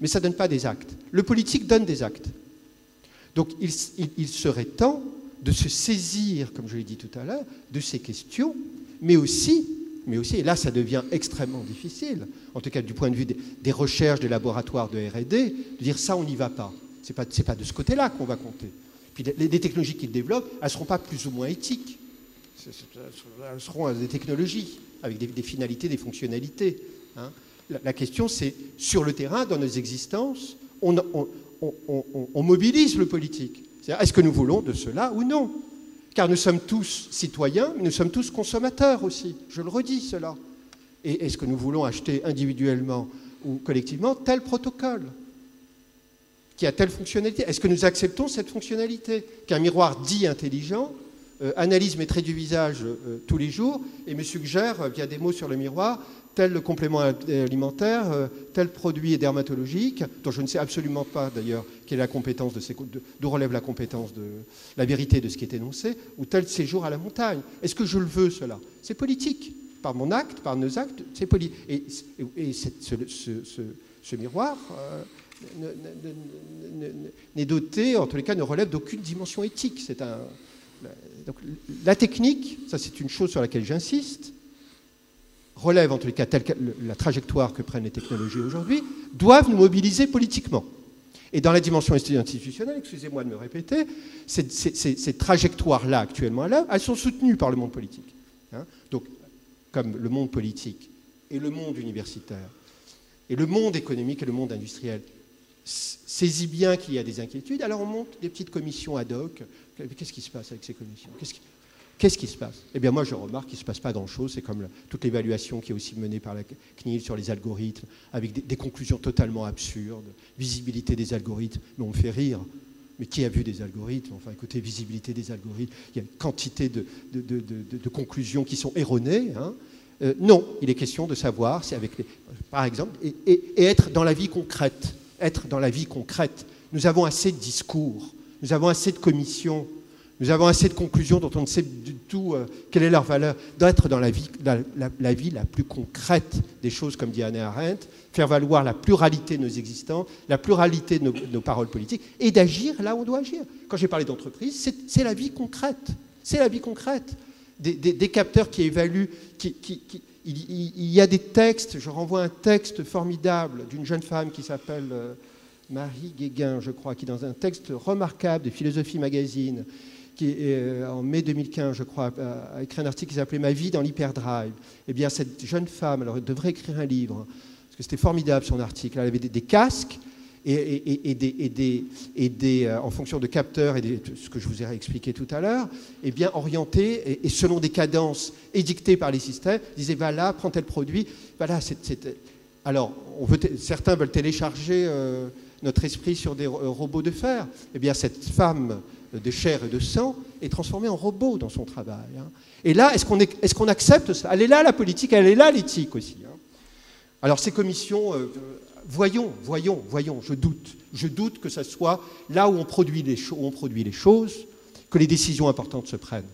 mais ça ne donne pas des actes. Le politique donne des actes. Donc, il serait temps de se saisir, comme je l'ai dit tout à l'heure, de ces questions, mais aussi, et là ça devient extrêmement difficile, en tout cas du point de vue des recherches, des laboratoires de R&D, de dire ça on n'y va pas. C'est pas de ce côté-là qu'on va compter. Puis les technologies qu'ils développent, elles ne seront pas plus ou moins éthiques. Elles seront des technologies avec des finalités, des fonctionnalités. La question c'est, sur le terrain, dans nos existences, on mobilise le politique. C'est-à-dire, est-ce que nous voulons de cela ou non? Car nous sommes tous citoyens, mais nous sommes tous consommateurs aussi. Je le redis, cela. Et est-ce que nous voulons acheter individuellement ou collectivement tel protocole qui a telle fonctionnalité? Est-ce que nous acceptons cette fonctionnalité? Qu'un miroir dit intelligent analyse mes traits du visage tous les jours et me suggère, via des mots sur le miroir, tel complément alimentaire, tel produit dermatologique, dont je ne sais absolument pas d'ailleurs quelle est la compétence d'où relève la compétence de la vérité de ce qui est énoncé, ou tel séjour à la montagne. Est-ce que je le veux, cela? C'est politique. Par mon acte, par nos actes, c'est politique. Et ce miroir n'est doté, en tous les cas, ne relève d'aucune dimension éthique. Donc, la technique, ça c'est une chose sur laquelle j'insiste, relève en tous les cas la trajectoire que prennent les technologies aujourd'hui, doivent nous mobiliser politiquement. Et dans la dimension institutionnelle, excusez-moi de me répéter, ces trajectoires-là actuellement là, elles sont soutenues par le monde politique. Hein. Donc, comme le monde politique et le monde universitaire et le monde économique et le monde industriel saisit bien qu'il y a des inquiétudes, alors on monte des petites commissions ad hoc. Qu'est-ce qui se passe avec ces commissions? Qu'est-ce qui se passe? Eh bien, moi, je remarque qu'il ne se passe pas grand-chose. C'est comme toute l'évaluation qui est aussi menée par la CNIL sur les algorithmes, avec des conclusions totalement absurdes, visibilité des algorithmes. Mais on me fait rire. Mais qui a vu des algorithmes? Enfin, écoutez, visibilité des algorithmes, il y a une quantité de conclusions qui sont erronées. Hein. Non, il est question de savoir si avec par exemple, et être dans la vie concrète. Être dans la vie concrète. Nous avons assez de discours, nous avons assez de commissions, nous avons assez de conclusions dont on ne sait du tout quelle est leur valeur. D'être dans la vie la plus concrète des choses, comme dit Hannah Arendt, faire valoir la pluralité de nos existants, la pluralité de nos paroles politiques, et d'agir là où on doit agir. Quand j'ai parlé d'entreprise, c'est la vie concrète. C'est la vie concrète. Des capteurs qui évaluent... Il y a des textes, je renvoie un texte formidable d'une jeune femme qui s'appelle Marie Guéguin, je crois, qui dans un texte remarquable de Philosophie Magazine, qui en mai 2015, je crois, a écrit un article qui s'appelait « Ma vie dans l'hyperdrive ». Eh bien, cette jeune femme, alors elle devrait écrire un livre, parce que c'était formidable son article. Elle avait des casques en fonction de capteurs et ce que je vous ai expliqué tout à l'heure, eh bien orientés et selon des cadences édictées par les systèmes, disait voilà, prends tel produit, voilà. Alors, certains veulent télécharger notre esprit sur des robots de fer. Eh bien, cette femme de chair et de sang est transformée en robot dans son travail. Hein. Et là, est-ce qu'on accepte ça? Elle est là la politique, elle est là l'éthique aussi. Hein. Alors, ces commissions. Voyons, je doute que ce soit là où on produit les choses, que les décisions importantes se prennent.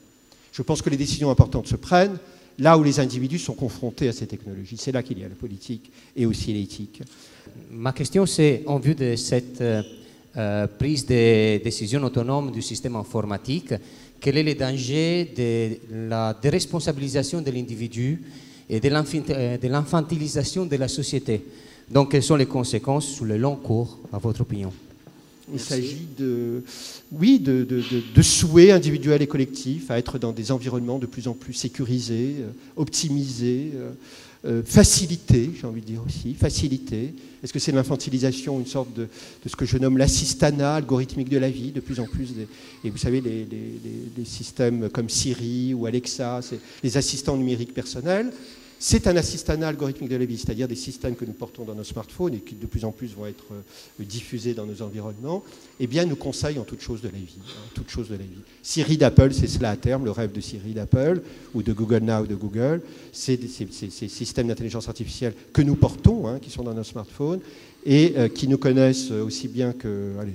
Je pense que les décisions importantes se prennent là où les individus sont confrontés à ces technologies. C'est là qu'il y a la politique et aussi l'éthique. Ma question, c'est en vue de cette prise de décision autonome du système informatique, quel est le danger de la déresponsabilisation de l'individu et de l'infantilisation de la société? Donc, quelles sont les conséquences sur le long cours, à votre opinion? Il s'agit de souhaits individuels et collectifs à être dans des environnements de plus en plus sécurisés, optimisés, facilités, j'ai envie de dire aussi, facilités. Est-ce que c'est l'infantilisation, une sorte de ce que je nomme l'assistanat algorithmique de la vie, de plus en plus et vous savez, les systèmes comme Siri ou Alexa, c'est les assistants numériques personnels. C'est un assistanat algorithmique de la vie, c'est-à-dire des systèmes que nous portons dans nos smartphones et qui de plus en plus vont être diffusés dans nos environnements, eh bien, nous conseillent en toute chose de la vie. Hein, toute chose de la vie. Siri d'Apple, c'est cela à terme, le rêve de Siri d'Apple, ou de Google Now de Google, c'est ces systèmes d'intelligence artificielle que nous portons, hein, qui sont dans nos smartphones, et qui nous connaissent aussi bien que... Allez,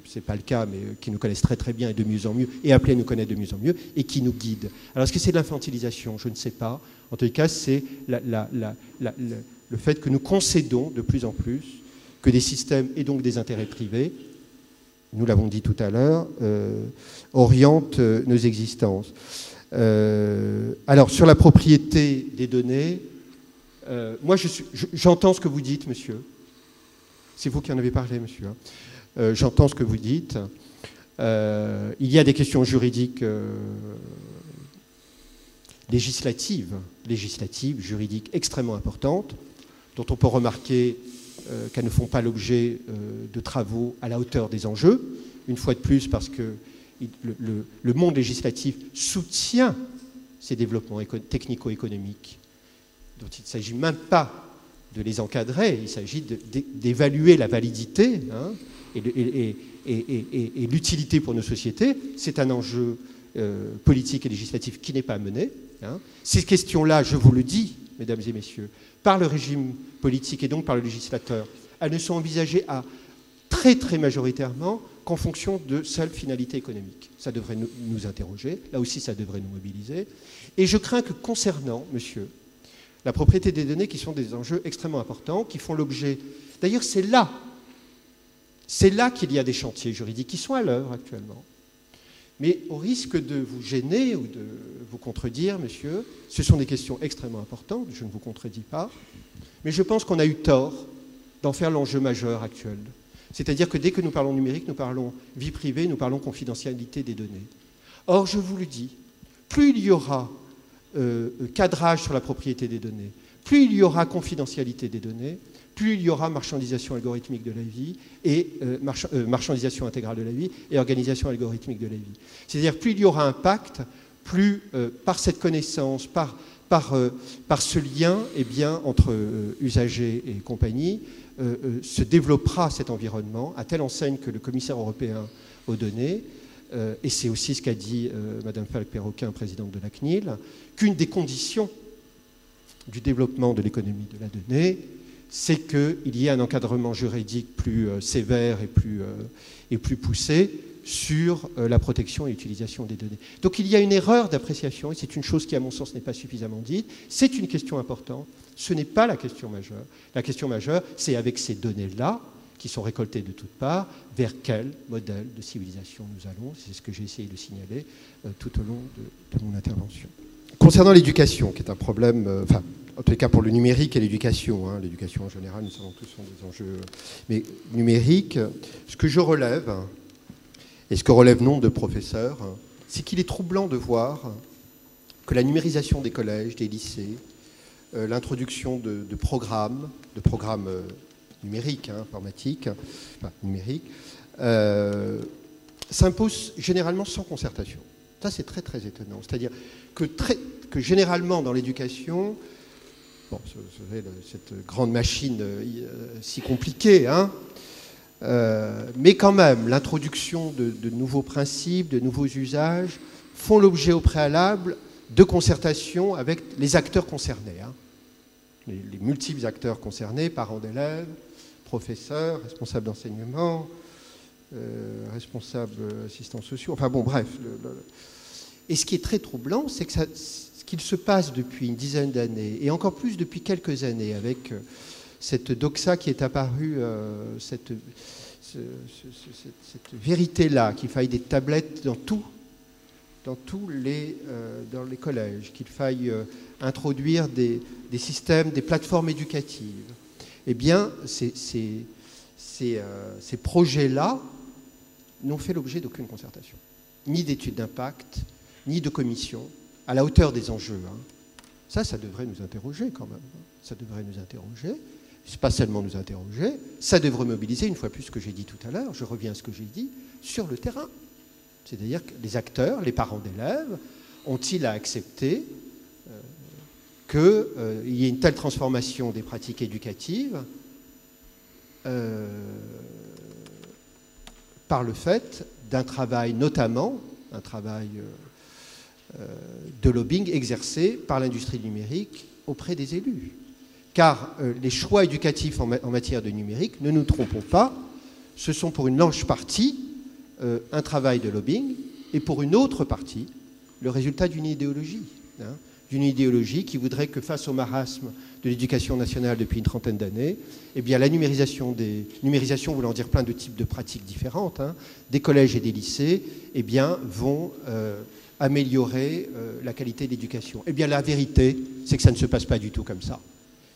c'est pas le cas, mais qui nous connaissent très très bien et de mieux en mieux, et appelés à nous connaître de mieux en mieux, et qui nous guident. Alors, est-ce que c'est de l'infantilisation? Je ne sais pas. En tout cas, c'est le fait que nous concédons de plus en plus que des systèmes et donc des intérêts privés, nous l'avons dit tout à l'heure, orientent nos existences. Alors, sur la propriété des données, moi, j'entends ce que vous dites, monsieur. C'est vous qui en avez parlé, monsieur. J'entends ce que vous dites. Il y a des questions juridiques législatives, juridiques extrêmement importantes, dont on peut remarquer qu'elles ne font pas l'objet de travaux à la hauteur des enjeux, une fois de plus parce que le monde législatif soutient ces développements technico-économiques, dont il ne s'agit même pas de les encadrer, il s'agit d'évaluer la validité, hein, et l'utilité pour nos sociétés. C'est un enjeu politique et législatif qui n'est pas mené. Hein. Ces questions-là, je vous le dis, mesdames et messieurs, par le régime politique et donc par le législateur, elles ne sont envisagées à très très majoritairement qu'en fonction de seules finalités économiques. Ça devrait nous interroger, là aussi ça devrait nous mobiliser. Et je crains que concernant, monsieur, la propriété des données, qui sont des enjeux extrêmement importants, qui font l'objet... D'ailleurs, c'est là qu'il y a des chantiers juridiques qui sont à l'œuvre actuellement. Mais au risque de vous gêner ou de vous contredire, monsieur, ce sont des questions extrêmement importantes, je ne vous contredis pas, mais je pense qu'on a eu tort d'en faire l'enjeu majeur actuel. C'est-à-dire que dès que nous parlons numérique, nous parlons vie privée, nous parlons confidentialité des données. Or, je vous le dis, plus il y aura cadrage sur la propriété des données, plus il y aura confidentialité des données, plus il y aura marchandisation algorithmique de la vie et marchandisation intégrale de la vie et organisation algorithmique de la vie. C'est-à-dire plus il y aura un pacte, plus par cette connaissance, par ce lien eh bien, entre usagers et compagnie, se développera cet environnement à telle enseigne que le commissaire européen aux données, et c'est aussi ce qu'a dit Mme Falk-Perroquin, présidente de la CNIL, qu'une des conditions du développement de l'économie de la donnée, c'est qu'il y ait un encadrement juridique plus sévère et plus poussé sur la protection et l'utilisation des données. Donc il y a une erreur d'appréciation, et c'est une chose qui, à mon sens, n'est pas suffisamment dite. C'est une question importante. Ce n'est pas la question majeure. La question majeure, c'est avec ces données-là, qui sont récoltées de toutes parts, vers quel modèle de civilisation nous allons. C'est ce que j'ai essayé de signaler tout au long de mon intervention. Concernant l'éducation, qui est un problème... en tous les cas pour le numérique et l'éducation. Hein. L'éducation en général, nous savons tous, sont des enjeux. Mais numérique, ce que je relève, et ce que relèvent nombre de professeurs, c'est qu'il est troublant de voir que la numérisation des collèges, des lycées, l'introduction de programmes numériques, informatiques, numériques, s'impose généralement sans concertation. Ça, c'est très très étonnant. C'est-à-dire que généralement dans l'éducation, bon, cette grande machine si compliquée, hein, mais quand même, l'introduction de nouveaux principes, de nouveaux usages, font l'objet au préalable de concertation avec les acteurs concernés. Hein. Les multiples acteurs concernés, parents d'élèves, professeurs, responsables d'enseignement, responsables assistants sociaux, enfin bon, bref. Et ce qui est très troublant, c'est que ce qu'il se passe depuis une dizaine d'années, et encore plus depuis quelques années, avec cette doxa qui est apparue, cette vérité-là, qu'il faille des tablettes dans les collèges, qu'il faille introduire des systèmes, des plateformes éducatives. Eh bien, ces projets-là n'ont fait l'objet d'aucune concertation, ni d'études d'impact, ni de commission, à la hauteur des enjeux. Hein. Ça devrait nous interroger quand même. Ça devrait nous interroger. C'est pas seulement nous interroger, ça devrait mobiliser, une fois plus ce que j'ai dit tout à l'heure, je reviens à ce que j'ai dit, sur le terrain. C'est-à-dire que les acteurs, les parents d'élèves, ont-ils à accepter qu'il y ait une telle transformation des pratiques éducatives par le fait d'un travail, notamment un travail de lobbying exercé par l'industrie numérique auprès des élus. Car les choix éducatifs en matière de numérique, ne nous trompons pas, ce sont pour une large partie un travail de lobbying et pour une autre partie le résultat d'une idéologie. Hein, d'une idéologie qui voudrait que face au marasme de l'éducation nationale depuis une trentaine d'années, eh bien la numérisation voulant dire plein de types de pratiques différentes, hein, des collèges et des lycées, eh bien vont améliorer la qualité de l'éducation. Eh bien la vérité, c'est que ça ne se passe pas du tout comme ça.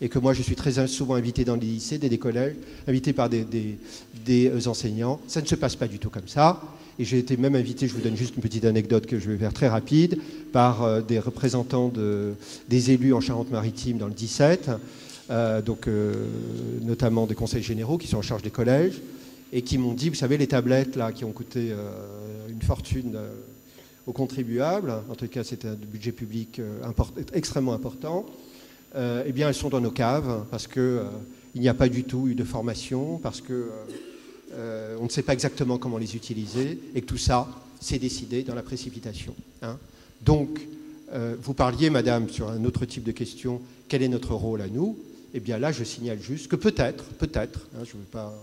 Et que moi, je suis très souvent invité dans les lycées, des collèges, invité par des enseignants. Ça ne se passe pas du tout comme ça. Et j'ai été même invité, je vous donne juste une petite anecdote que je vais faire très rapide, par des représentants des élus en Charente-Maritime dans le 17, notamment des conseils généraux qui sont en charge des collèges, et qui m'ont dit, vous savez, les tablettes là, qui ont coûté une fortune aux contribuables, en tout cas c'était un budget public extrêmement important, eh bien, elles sont dans nos caves parce qu'il n'y a pas du tout eu de formation, parce qu'on ne sait pas exactement comment les utiliser, et que tout ça, c'est décidé dans la précipitation. Hein. Donc, vous parliez, madame, sur un autre type de question, quel est notre rôle à nous? Eh bien là, je signale juste que peut-être, hein, je veux pas...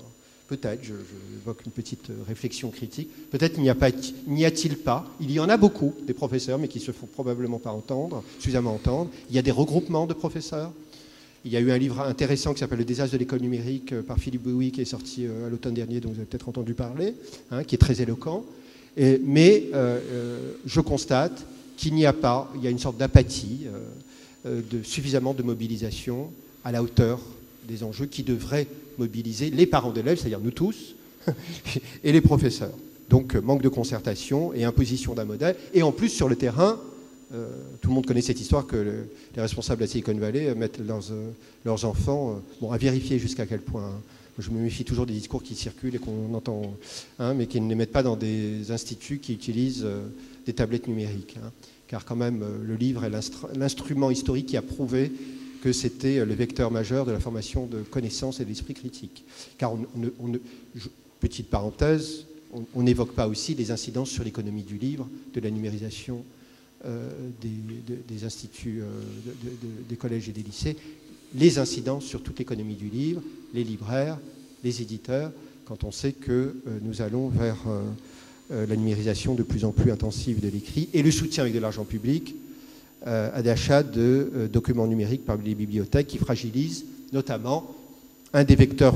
Peut-être, je évoque une petite réflexion critique, peut-être n'y a-t-il pas, il y en a beaucoup des professeurs, mais qui se font probablement pas entendre, suffisamment entendre. Il y a des regroupements de professeurs. Il y a eu un livre intéressant qui s'appelle Le désastre de l'école numérique par Philippe Bouy, qui est sorti à l'automne dernier, dont vous avez peut-être entendu parler, hein, qui est très éloquent. Mais je constate qu'il n'y a pas, il y a une sorte d'apathie, suffisamment de mobilisation à la hauteur des enjeux qui devraient mobiliser les parents d'élèves, c'est-à-dire nous tous, et les professeurs. Donc manque de concertation et imposition d'un modèle. Et en plus, sur le terrain, tout le monde connaît cette histoire que les responsables de la Silicon Valley mettent leurs enfants, bon, à vérifier jusqu'à quel point. Hein. Je me méfie toujours des discours qui circulent et qu'on entend, hein, mais qui ne les mettent pas dans des instituts qui utilisent des tablettes numériques. Hein. Car quand même, le livre est l'instrument historique qui a prouvé que c'était le vecteur majeur de la formation de connaissances et d'esprit critique. Car, petite parenthèse, on n'évoque pas aussi les incidences sur l'économie du livre, de la numérisation des instituts, des collèges et des lycées, les incidences sur toute l'économie du livre, les libraires, les éditeurs, quand on sait que nous allons vers la numérisation de plus en plus intensive de l'écrit et le soutien avec de l'argent public à l'achat de documents numériques par les bibliothèques qui fragilisent notamment un des vecteurs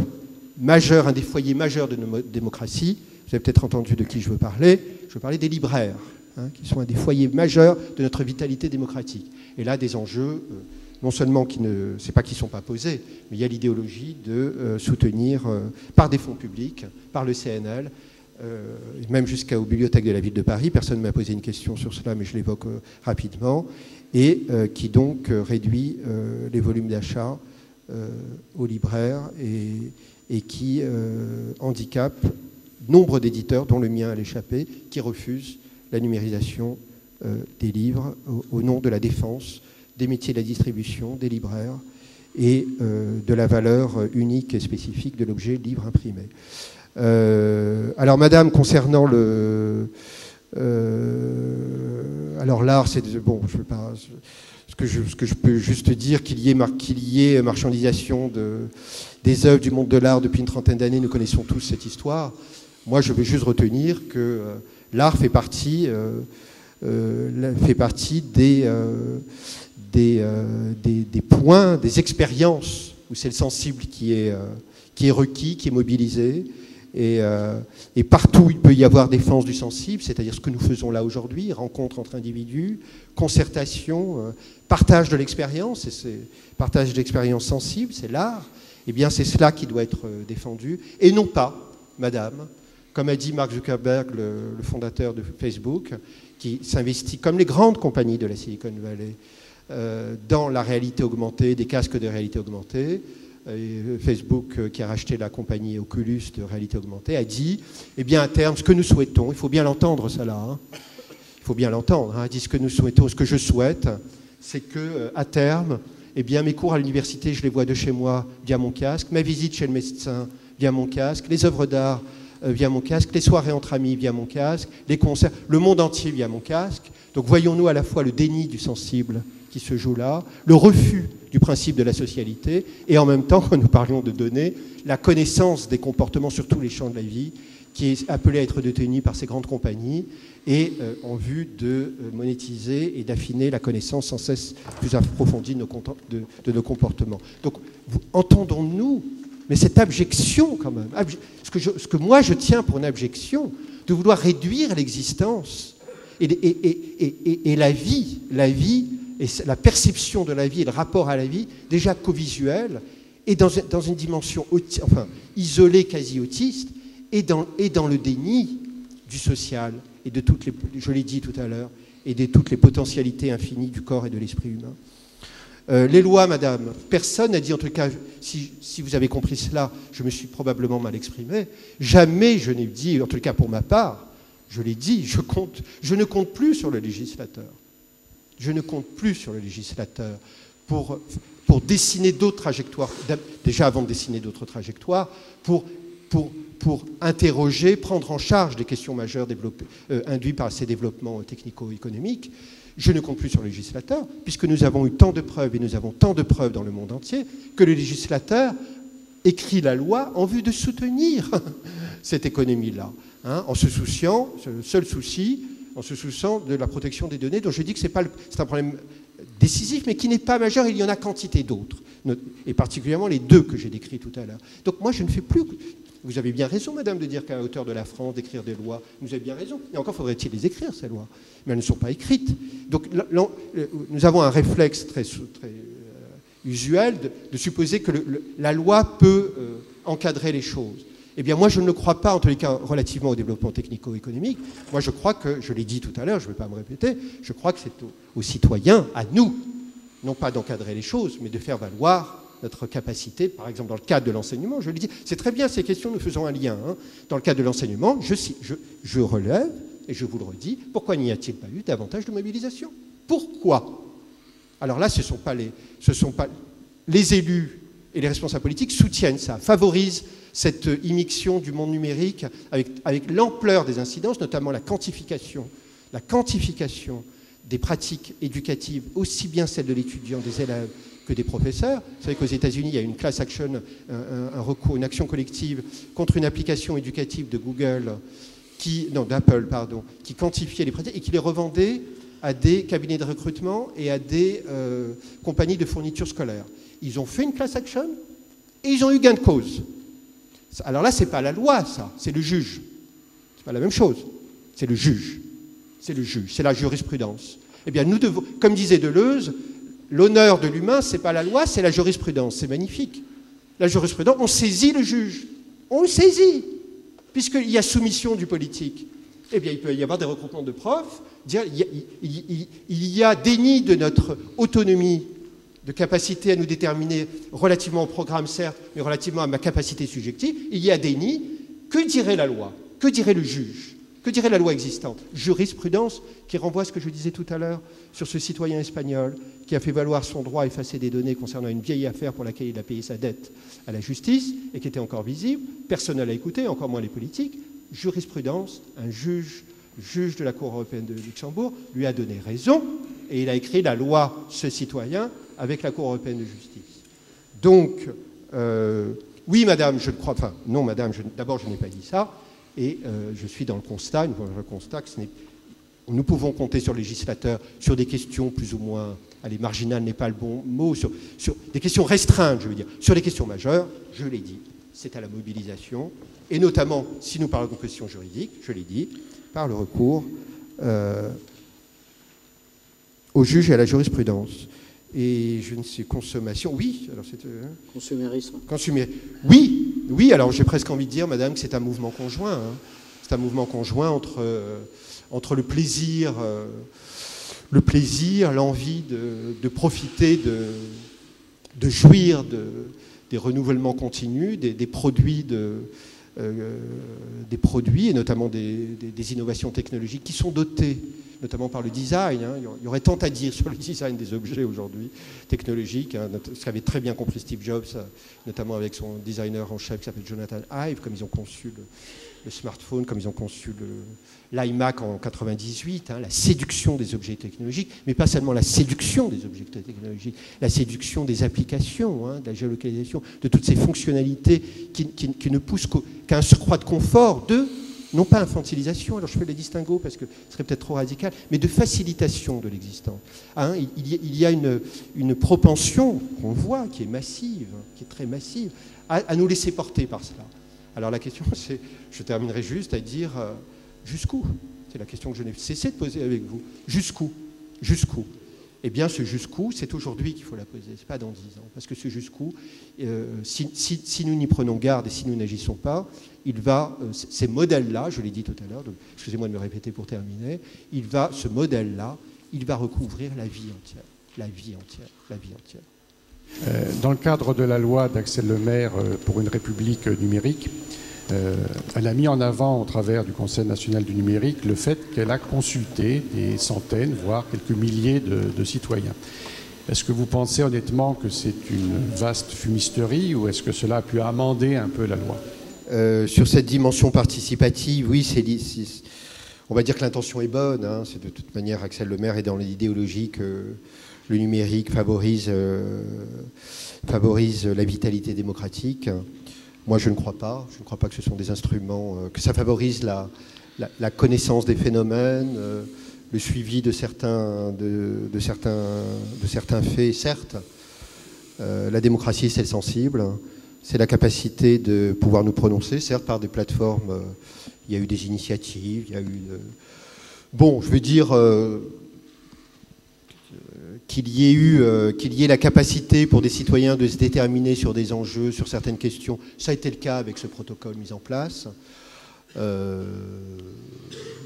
majeurs, un des foyers majeurs de nos démocraties. Vous avez peut-être entendu de qui je veux parler. Je veux parler des libraires, hein, qui sont un des foyers majeurs de notre vitalité démocratique. Et là, des enjeux, non seulement c'est pas qu'ils ne sont pas posés, mais il y a l'idéologie de soutenir par des fonds publics, par le CNL, même jusqu'aux bibliothèques de la ville de Paris. Personne ne m'a posé une question sur cela, mais je l'évoque rapidement, et qui donc réduit les volumes d'achat aux libraires et qui handicape nombre d'éditeurs, dont le mien à l'échappée, qui refusent la numérisation des livres au nom de la défense des métiers de la distribution, des libraires et de la valeur unique et spécifique de l'objet livre imprimé. Alors, madame, concernant alors l'art, c'est bon. Je veux pas. Ce que je peux juste dire qu'il y ait marchandisation des œuvres du monde de l'art depuis une trentaine d'années. Nous connaissons tous cette histoire. Moi, je veux juste retenir que l'art fait partie des points, des expériences où c'est le sensible qui est requis, qui est mobilisé. Et partout, il peut y avoir défense du sensible, c'est-à-dire ce que nous faisons là aujourd'hui, rencontre entre individus, concertation, partage de l'expérience, et c'est partage d'expérience sensible, c'est l'art. Eh bien, c'est cela qui doit être défendu, et non pas, madame, comme a dit Mark Zuckerberg, le fondateur de Facebook, qui s'investit, comme les grandes compagnies de la Silicon Valley, dans la réalité augmentée, des casques de réalité augmentée. Et Facebook, qui a racheté la compagnie Oculus de réalité augmentée, a dit, eh bien, à terme, ce que nous souhaitons, il faut bien l'entendre, ça là, hein, il faut bien l'entendre, hein, a dit ce que nous souhaitons, ce que je souhaite, c'est que à terme, eh bien, mes cours à l'université, je les vois de chez moi via mon casque, ma visite chez le médecin via mon casque, les œuvres d'art via mon casque, les soirées entre amis via mon casque, les concerts, le monde entier via mon casque. Donc voyons-nous à la fois le déni du sensible qui se joue là, le refus du principe de la socialité, et en même temps, quand nous parlions de données, la connaissance des comportements sur tous les champs de la vie, qui est appelée à être détenue par ces grandes compagnies, et en vue de monétiser et d'affiner la connaissance sans cesse plus approfondie de nos comportements. Donc, entendons-nous, mais cette abjection quand même, ce que moi je tiens pour une abjection, de vouloir réduire l'existence et la vie, et la perception de la vie et le rapport à la vie, déjà co-visuel, et dans une dimension isolée, quasi autiste, et dans le déni du social, et de toutes les, je l'ai dit tout à l'heure, et de toutes les potentialités infinies du corps et de l'esprit humain. Les lois, madame, personne n'a dit, en tout cas, si vous avez compris cela, je me suis probablement mal exprimé, jamais je n'ai dit, en tout cas pour ma part, je l'ai dit, je ne compte plus sur le législateur. Je ne compte plus sur le législateur pour pour dessiner d'autres trajectoires, déjà avant de dessiner d'autres trajectoires, pour pour interroger, prendre en charge des questions majeures induites par ces développements technico-économiques. Je ne compte plus sur le législateur, puisque nous avons eu tant de preuves, et nous avons tant de preuves dans le monde entier, que le législateur écrit la loi en vue de soutenir cette économie-là, hein, en se souciant, le seul souci, en se souciant de la protection des données, dont je dis que c'est un problème décisif, mais qui n'est pas majeur, il y en a quantité d'autres, et particulièrement les deux que j'ai décrits tout à l'heure. Donc moi, je ne fais plus... Vous avez bien raison, madame, de dire qu'à la hauteur de la France, d'écrire des lois, vous avez bien raison. Et encore faudrait-il les écrire, ces lois. Mais elles ne sont pas écrites. Donc nous avons un réflexe très usuel de supposer que la loi peut encadrer les choses. Eh bien, moi, je ne le crois pas, en tous les cas, relativement au développement technico-économique. Moi, je crois que, je l'ai dit tout à l'heure, je ne vais pas me répéter, je crois que c'est aux citoyens, à nous, non pas d'encadrer les choses, mais de faire valoir notre capacité, par exemple dans le cadre de l'enseignement, je le dis, c'est très bien ces questions, nous faisons un lien. Hein. Dans le cadre de l'enseignement, je relève, et je vous le redis, pourquoi n'y a-t-il pas eu davantage de mobilisation? Pourquoi? Alors là, ce sont pas les élus et les responsables politiques soutiennent ça, favorisent cette immixtion du monde numérique avec l'ampleur des incidences, notamment la quantification des pratiques éducatives, aussi bien celles de l'étudiant, des élèves, que des professeurs. Vous savez qu'aux États-Unis, il y a une class action, un recours, une action collective contre une application éducative de Google, d'Apple, pardon, qui quantifiait les pratiques et qui les revendait à des cabinets de recrutement et à des compagnies de fourniture scolaire. Ils ont fait une class action et ils ont eu gain de cause. Alors là, c'est pas la loi, ça, c'est le juge. C'est pas la même chose. C'est le juge. C'est le juge. C'est la jurisprudence. Eh bien, nous devons, comme disait Deleuze, l'honneur de l'humain, ce n'est pas la loi, c'est la jurisprudence. C'est magnifique. La jurisprudence, on saisit le juge. On le saisit, puisqu'il y a soumission du politique. Eh bien, il peut y avoir des regroupements de profs, dire il y a déni de notre autonomie, de capacité à nous déterminer relativement au programme, certes, mais relativement à ma capacité subjective. Il y a déni. Que dirait la loi? Que dirait le juge? Que dirait la loi existante? Jurisprudence qui renvoie à ce que je disais tout à l'heure sur ce citoyen espagnol qui a fait valoir son droit à effacer des données concernant une vieille affaire pour laquelle il a payé sa dette à la justice et qui était encore visible. Personne ne l'a écouté, encore moins les politiques. Jurisprudence, un juge de la Cour européenne de Luxembourg, lui a donné raison et il a écrit la loi Ce citoyen avec la Cour européenne de justice. Donc, oui, madame, je ne crois pas. Non, madame, d'abord, je n'ai pas dit ça. Et je suis dans le constat, que nous pouvons compter sur le législateur sur des questions plus ou moins, allez, marginales n'est pas le bon mot, sur des questions restreintes, je veux dire. Sur les questions majeures, je l'ai dit, c'est à la mobilisation, et notamment, si nous parlons de questions juridiques, je l'ai dit, par le recours au juge et à la jurisprudence. Et je ne sais, consommation, oui. Alors consumérisme. Oui, alors j'ai presque envie de dire, madame, que c'est un mouvement conjoint. Hein. C'est un mouvement conjoint entre le plaisir, l'envie de profiter, de jouir des renouvellements continus, des produits et notamment des innovations technologiques qui sont dotées notamment par le design. Hein. Il y aurait tant à dire sur le design des objets aujourd'hui technologiques, hein, ce qu'avait très bien compris Steve Jobs, notamment avec son designer en chef qui s'appelle Jonathan Ive, comme ils ont conçu le smartphone, comme ils ont conçu l'iMac en 98, hein, la séduction des objets technologiques, mais pas seulement la séduction des objets technologiques, la séduction des applications, hein, de la géolocalisation, de toutes ces fonctionnalités qui ne poussent qu'à un surcroît de confort, non pas infantilisation, alors je fais les distinguos parce que ce serait peut-être trop radical, mais de facilitation de l'existence. Hein, il y a une propension qu'on voit, qui est massive, qui est très massive, à nous laisser porter par cela. Alors la question, c'est, je terminerai juste à dire jusqu'où? C'est la question que je n'ai cessé de poser avec vous. Jusqu'où? Jusqu'où? Eh bien, ce jusqu'où, c'est aujourd'hui qu'il faut la poser, c'est pas dans 10 ans. Parce que ce jusqu'où, si nous n'y prenons garde et si nous n'agissons pas, ces modèles-là, je l'ai dit tout à l'heure, excusez-moi de me répéter pour terminer, ce modèle-là, il va recouvrir la vie entière. La vie entière. La vie entière. Dans le cadre de la loi d'Axel Lemaire pour une république numérique, elle a mis en avant, au travers du Conseil national du numérique, le fait qu'elle a consulté des centaines, voire quelques milliers de citoyens. Est-ce que vous pensez honnêtement que c'est une vaste fumisterie ou est-ce que cela a pu amender un peu la loi? Sur cette dimension participative, oui, on va dire que l'intention est bonne. Hein. C'est de toute manière, Axel Lemaire est dans l'idéologie que le numérique favorise la vitalité démocratique. Moi, je ne crois pas. Je ne crois pas que ce sont des instruments, que ça favorise la connaissance des phénomènes, le suivi de certains faits, certes. La démocratie, c'est le sensible. C'est la capacité de pouvoir nous prononcer, certes par des plateformes. Il y a eu des initiatives, il y a eu... Bon, je veux dire qu'il y ait la capacité pour des citoyens de se déterminer sur des enjeux, sur certaines questions. Ça a été le cas avec ce protocole mis en place.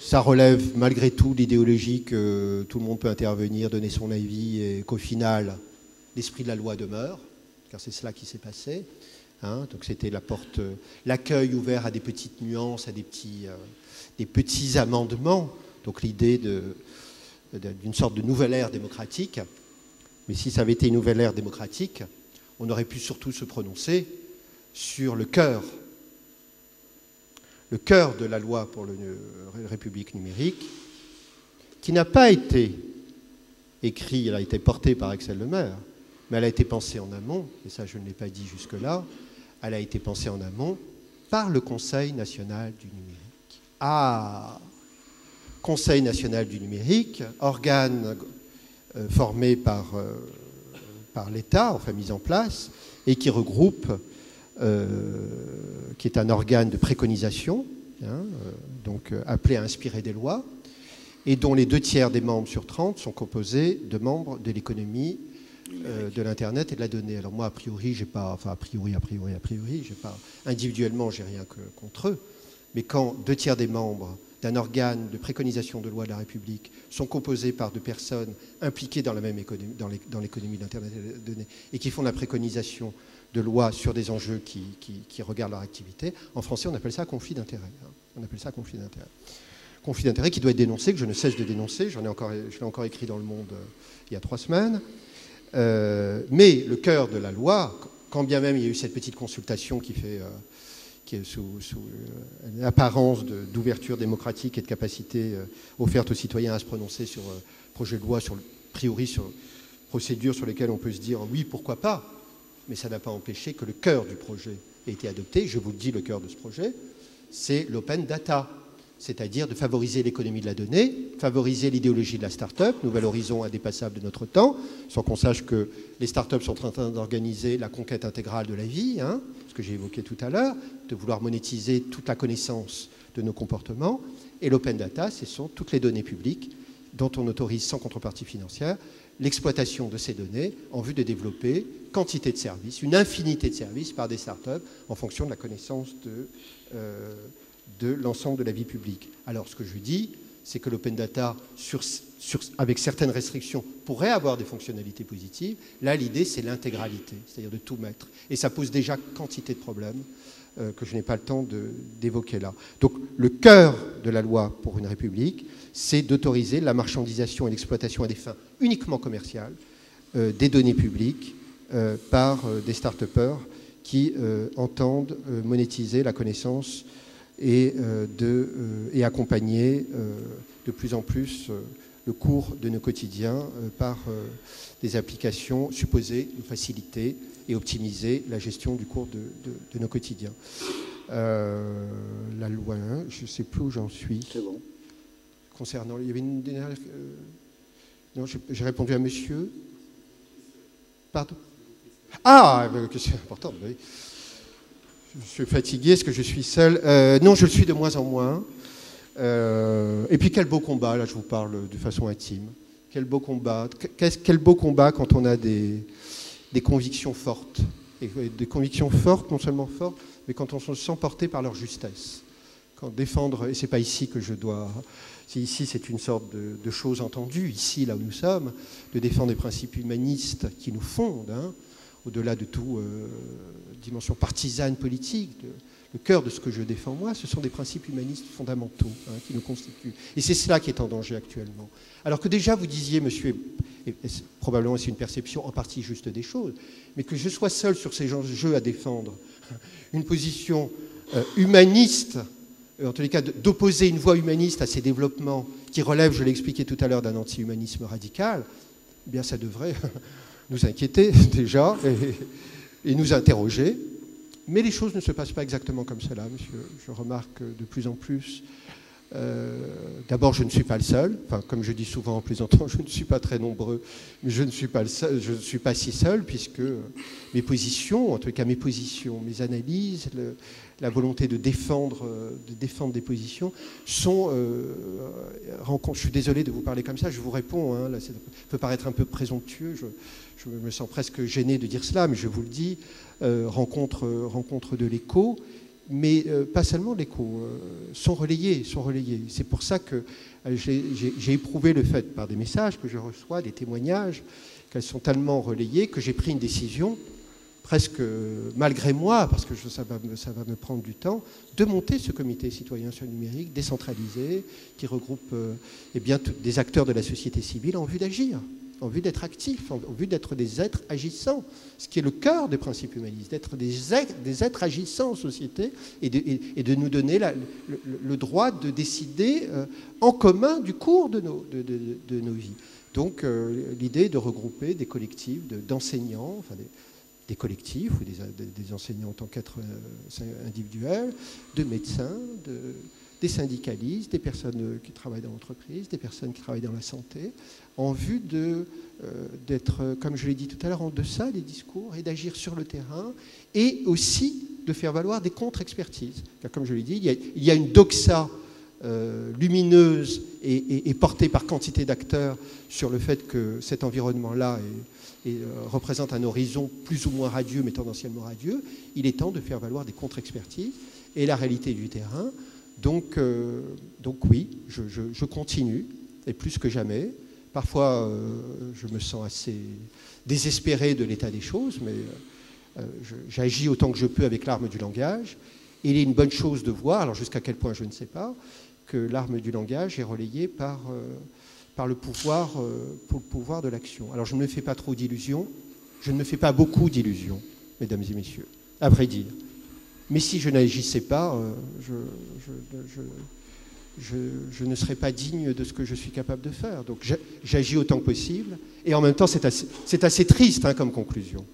Ça relève malgré tout l'idéologie que tout le monde peut intervenir, donner son avis et qu'au final, l'esprit de la loi demeure, car c'est cela qui s'est passé. Hein, donc c'était l'accueil ouvert à des petites nuances, à des petits amendements. Donc l'idée d'une sorte de nouvelle ère démocratique. Mais si ça avait été une nouvelle ère démocratique, on aurait pu surtout se prononcer sur le cœur de la loi pour la République numérique, qui n'a pas été écrit, elle a été portée par Axel Lemaire, mais elle a été pensée en amont, et ça je ne l'ai pas dit jusque-là, elle a été pensée en amont par le Conseil national du numérique. Ah, Conseil national du numérique, organe formé par l'État, enfin mis en place, et qui regroupe, qui est un organe de préconisation, hein, donc appelé à inspirer des lois, et dont les 2/3 des membres sur 30 sont composés de membres de l'économie de l'Internet et de la donnée. Alors moi, a priori, j'ai pas, individuellement, j'ai rien contre eux, mais quand 2/3 des membres d'un organe de préconisation de loi de la République sont composés par de personnes impliquées dans la même économie, dans l'économie de l'Internet et de la donnée, et qui font de la préconisation de loi sur des enjeux qui regardent leur activité, en français, on appelle ça conflit d'intérêts. Hein. On appelle ça conflit d'intérêts. Conflit d'intérêts qui doit être dénoncé, que je ne cesse de dénoncer. Je l'ai encore écrit dans Le Monde il y a 3 semaines. Mais le cœur de la loi, quand bien même il y a eu cette petite consultation qui est sous l'apparence d'ouverture démocratique et de capacité offerte aux citoyens à se prononcer sur projet de loi, a priori sur procédures sur lesquelles on peut se dire oui, pourquoi pas, mais ça n'a pas empêché que le cœur du projet ait été adopté. Je vous le dis, le cœur de ce projet, c'est l'open data, c'est-à-dire de favoriser l'économie de la donnée, favoriser l'idéologie de la start-up, nouvel horizon indépassable de notre temps, sans qu'on sache que les start-up sont en train d'organiser la conquête intégrale de la vie, hein, ce que j'ai évoqué tout à l'heure, de vouloir monétiser toute la connaissance de nos comportements. Et l'open data, ce sont toutes les données publiques dont on autorise sans contrepartie financière l'exploitation de ces données en vue de développer quantité de services, une infinité de services par des start-up en fonction de la connaissance de l'ensemble de la vie publique. Alors, ce que je dis, c'est que l'open data, avec certaines restrictions, pourrait avoir des fonctionnalités positives. Là, l'idée, c'est l'intégralité, c'est-à-dire de tout mettre. Et ça pose déjà quantité de problèmes que je n'ai pas le temps d'évoquer là. Donc, le cœur de la loi pour une république, c'est d'autoriser la marchandisation et l'exploitation à des fins uniquement commerciales des données publiques par des start-upers qui entendent monétiser la connaissance et accompagner de plus en plus le cours de nos quotidiens par des applications supposées nous faciliter et optimiser la gestion du cours de nos quotidiens. La loi 1, je ne sais plus où j'en suis. C'est bon. Concernant, il y avait une dernière... non, j'ai répondu à monsieur. Pardon. Ah, c'est important, oui. Je suis fatigué, est-ce que je suis seul? Non, je le suis de moins en moins. Et puis quel beau combat, là je vous parle de façon intime. Quel beau combat. Quel beau combat quand on a des convictions fortes. Et des convictions fortes, non seulement fortes, mais quand on se sent porté par leur justesse. Quand défendre, et c'est pas ici que je dois... Ici, c'est une sorte de chose entendue, ici, là où nous sommes, de défendre des principes humanistes qui nous fondent, hein, au-delà de toute dimension partisane politique. Le cœur de ce que je défends, moi, ce sont des principes humanistes fondamentaux, hein, qui nous constituent. Et c'est cela qui est en danger actuellement. Alors que déjà, vous disiez, monsieur, et probablement c'est une perception en partie juste des choses, mais que je sois seul sur ces enjeux à défendre une position humaniste, en tous les cas d'opposer une voie humaniste à ces développements qui relèvent, je l'ai expliqué tout à l'heure, d'un anti-humanisme radical, eh bien ça devrait nous inquiéter déjà et nous interroger. Mais les choses ne se passent pas exactement comme cela, monsieur. Je remarque de plus en plus. D'abord, je ne suis pas le seul. Enfin, comme je dis souvent en plaisantant, je ne suis pas très nombreux, mais je ne suis pas le seul, je ne suis pas si seul, puisque mes positions, en tout cas mes positions, mes analyses, la volonté de défendre des positions sont je suis désolé de vous parler comme ça, je vous réponds, hein, là, ça peut paraître un peu présomptueux, je me sens presque gêné de dire cela, mais je vous le dis, rencontre de l'écho. Mais pas seulement l'écho, sont relayés. C'est pour ça que j'ai éprouvé le fait, par des messages que je reçois, des témoignages, qu'elles sont tellement relayées que j'ai pris une décision, presque malgré moi, parce que ça va me prendre du temps, de monter ce comité citoyen sur le numérique, décentralisé, qui regroupe des acteurs de la société civile en vue d'agir, en vue d'être actifs, en vue d'être des êtres agissants, ce qui est le cœur des principes humanistes, d'être des êtres agissants en société et de nous donner le droit de décider en commun du cours de nos vies. Donc l'idée de regrouper des collectifs d'enseignants, enfin des collectifs ou des enseignants en tant qu'êtres individuels, de médecins, des syndicalistes, des personnes qui travaillent dans l'entreprise, des personnes qui travaillent dans la santé, en vue d'être, comme je l'ai dit tout à l'heure, en deçà des discours et d'agir sur le terrain et aussi de faire valoir des contre-expertises. Car comme je l'ai dit, il y a une doxa lumineuse et portée par quantité d'acteurs sur le fait que cet environnement-là représente un horizon plus ou moins radieux, mais tendanciellement radieux. Il est temps de faire valoir des contre-expertises et la réalité du terrain. Donc oui, je continue, et plus que jamais. Parfois, je me sens assez désespéré de l'état des choses, mais j'agis autant que je peux avec l'arme du langage. Et il est une bonne chose de voir, alors jusqu'à quel point je ne sais pas, que l'arme du langage est relayée par le pouvoir de l'action. Alors je ne me fais pas trop d'illusions, je ne me fais pas beaucoup d'illusions, mesdames et messieurs, à vrai dire. Mais si je n'agissais pas, je ne serais pas digne de ce que je suis capable de faire. Donc j'agis autant que possible. Et en même temps, c'est assez triste hein, comme conclusion.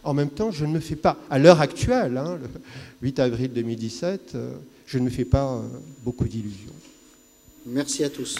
En même temps, je ne me fais pas, à l'heure actuelle, hein, le 8 avril 2017, je ne me fais pas beaucoup d'illusions. Merci à tous.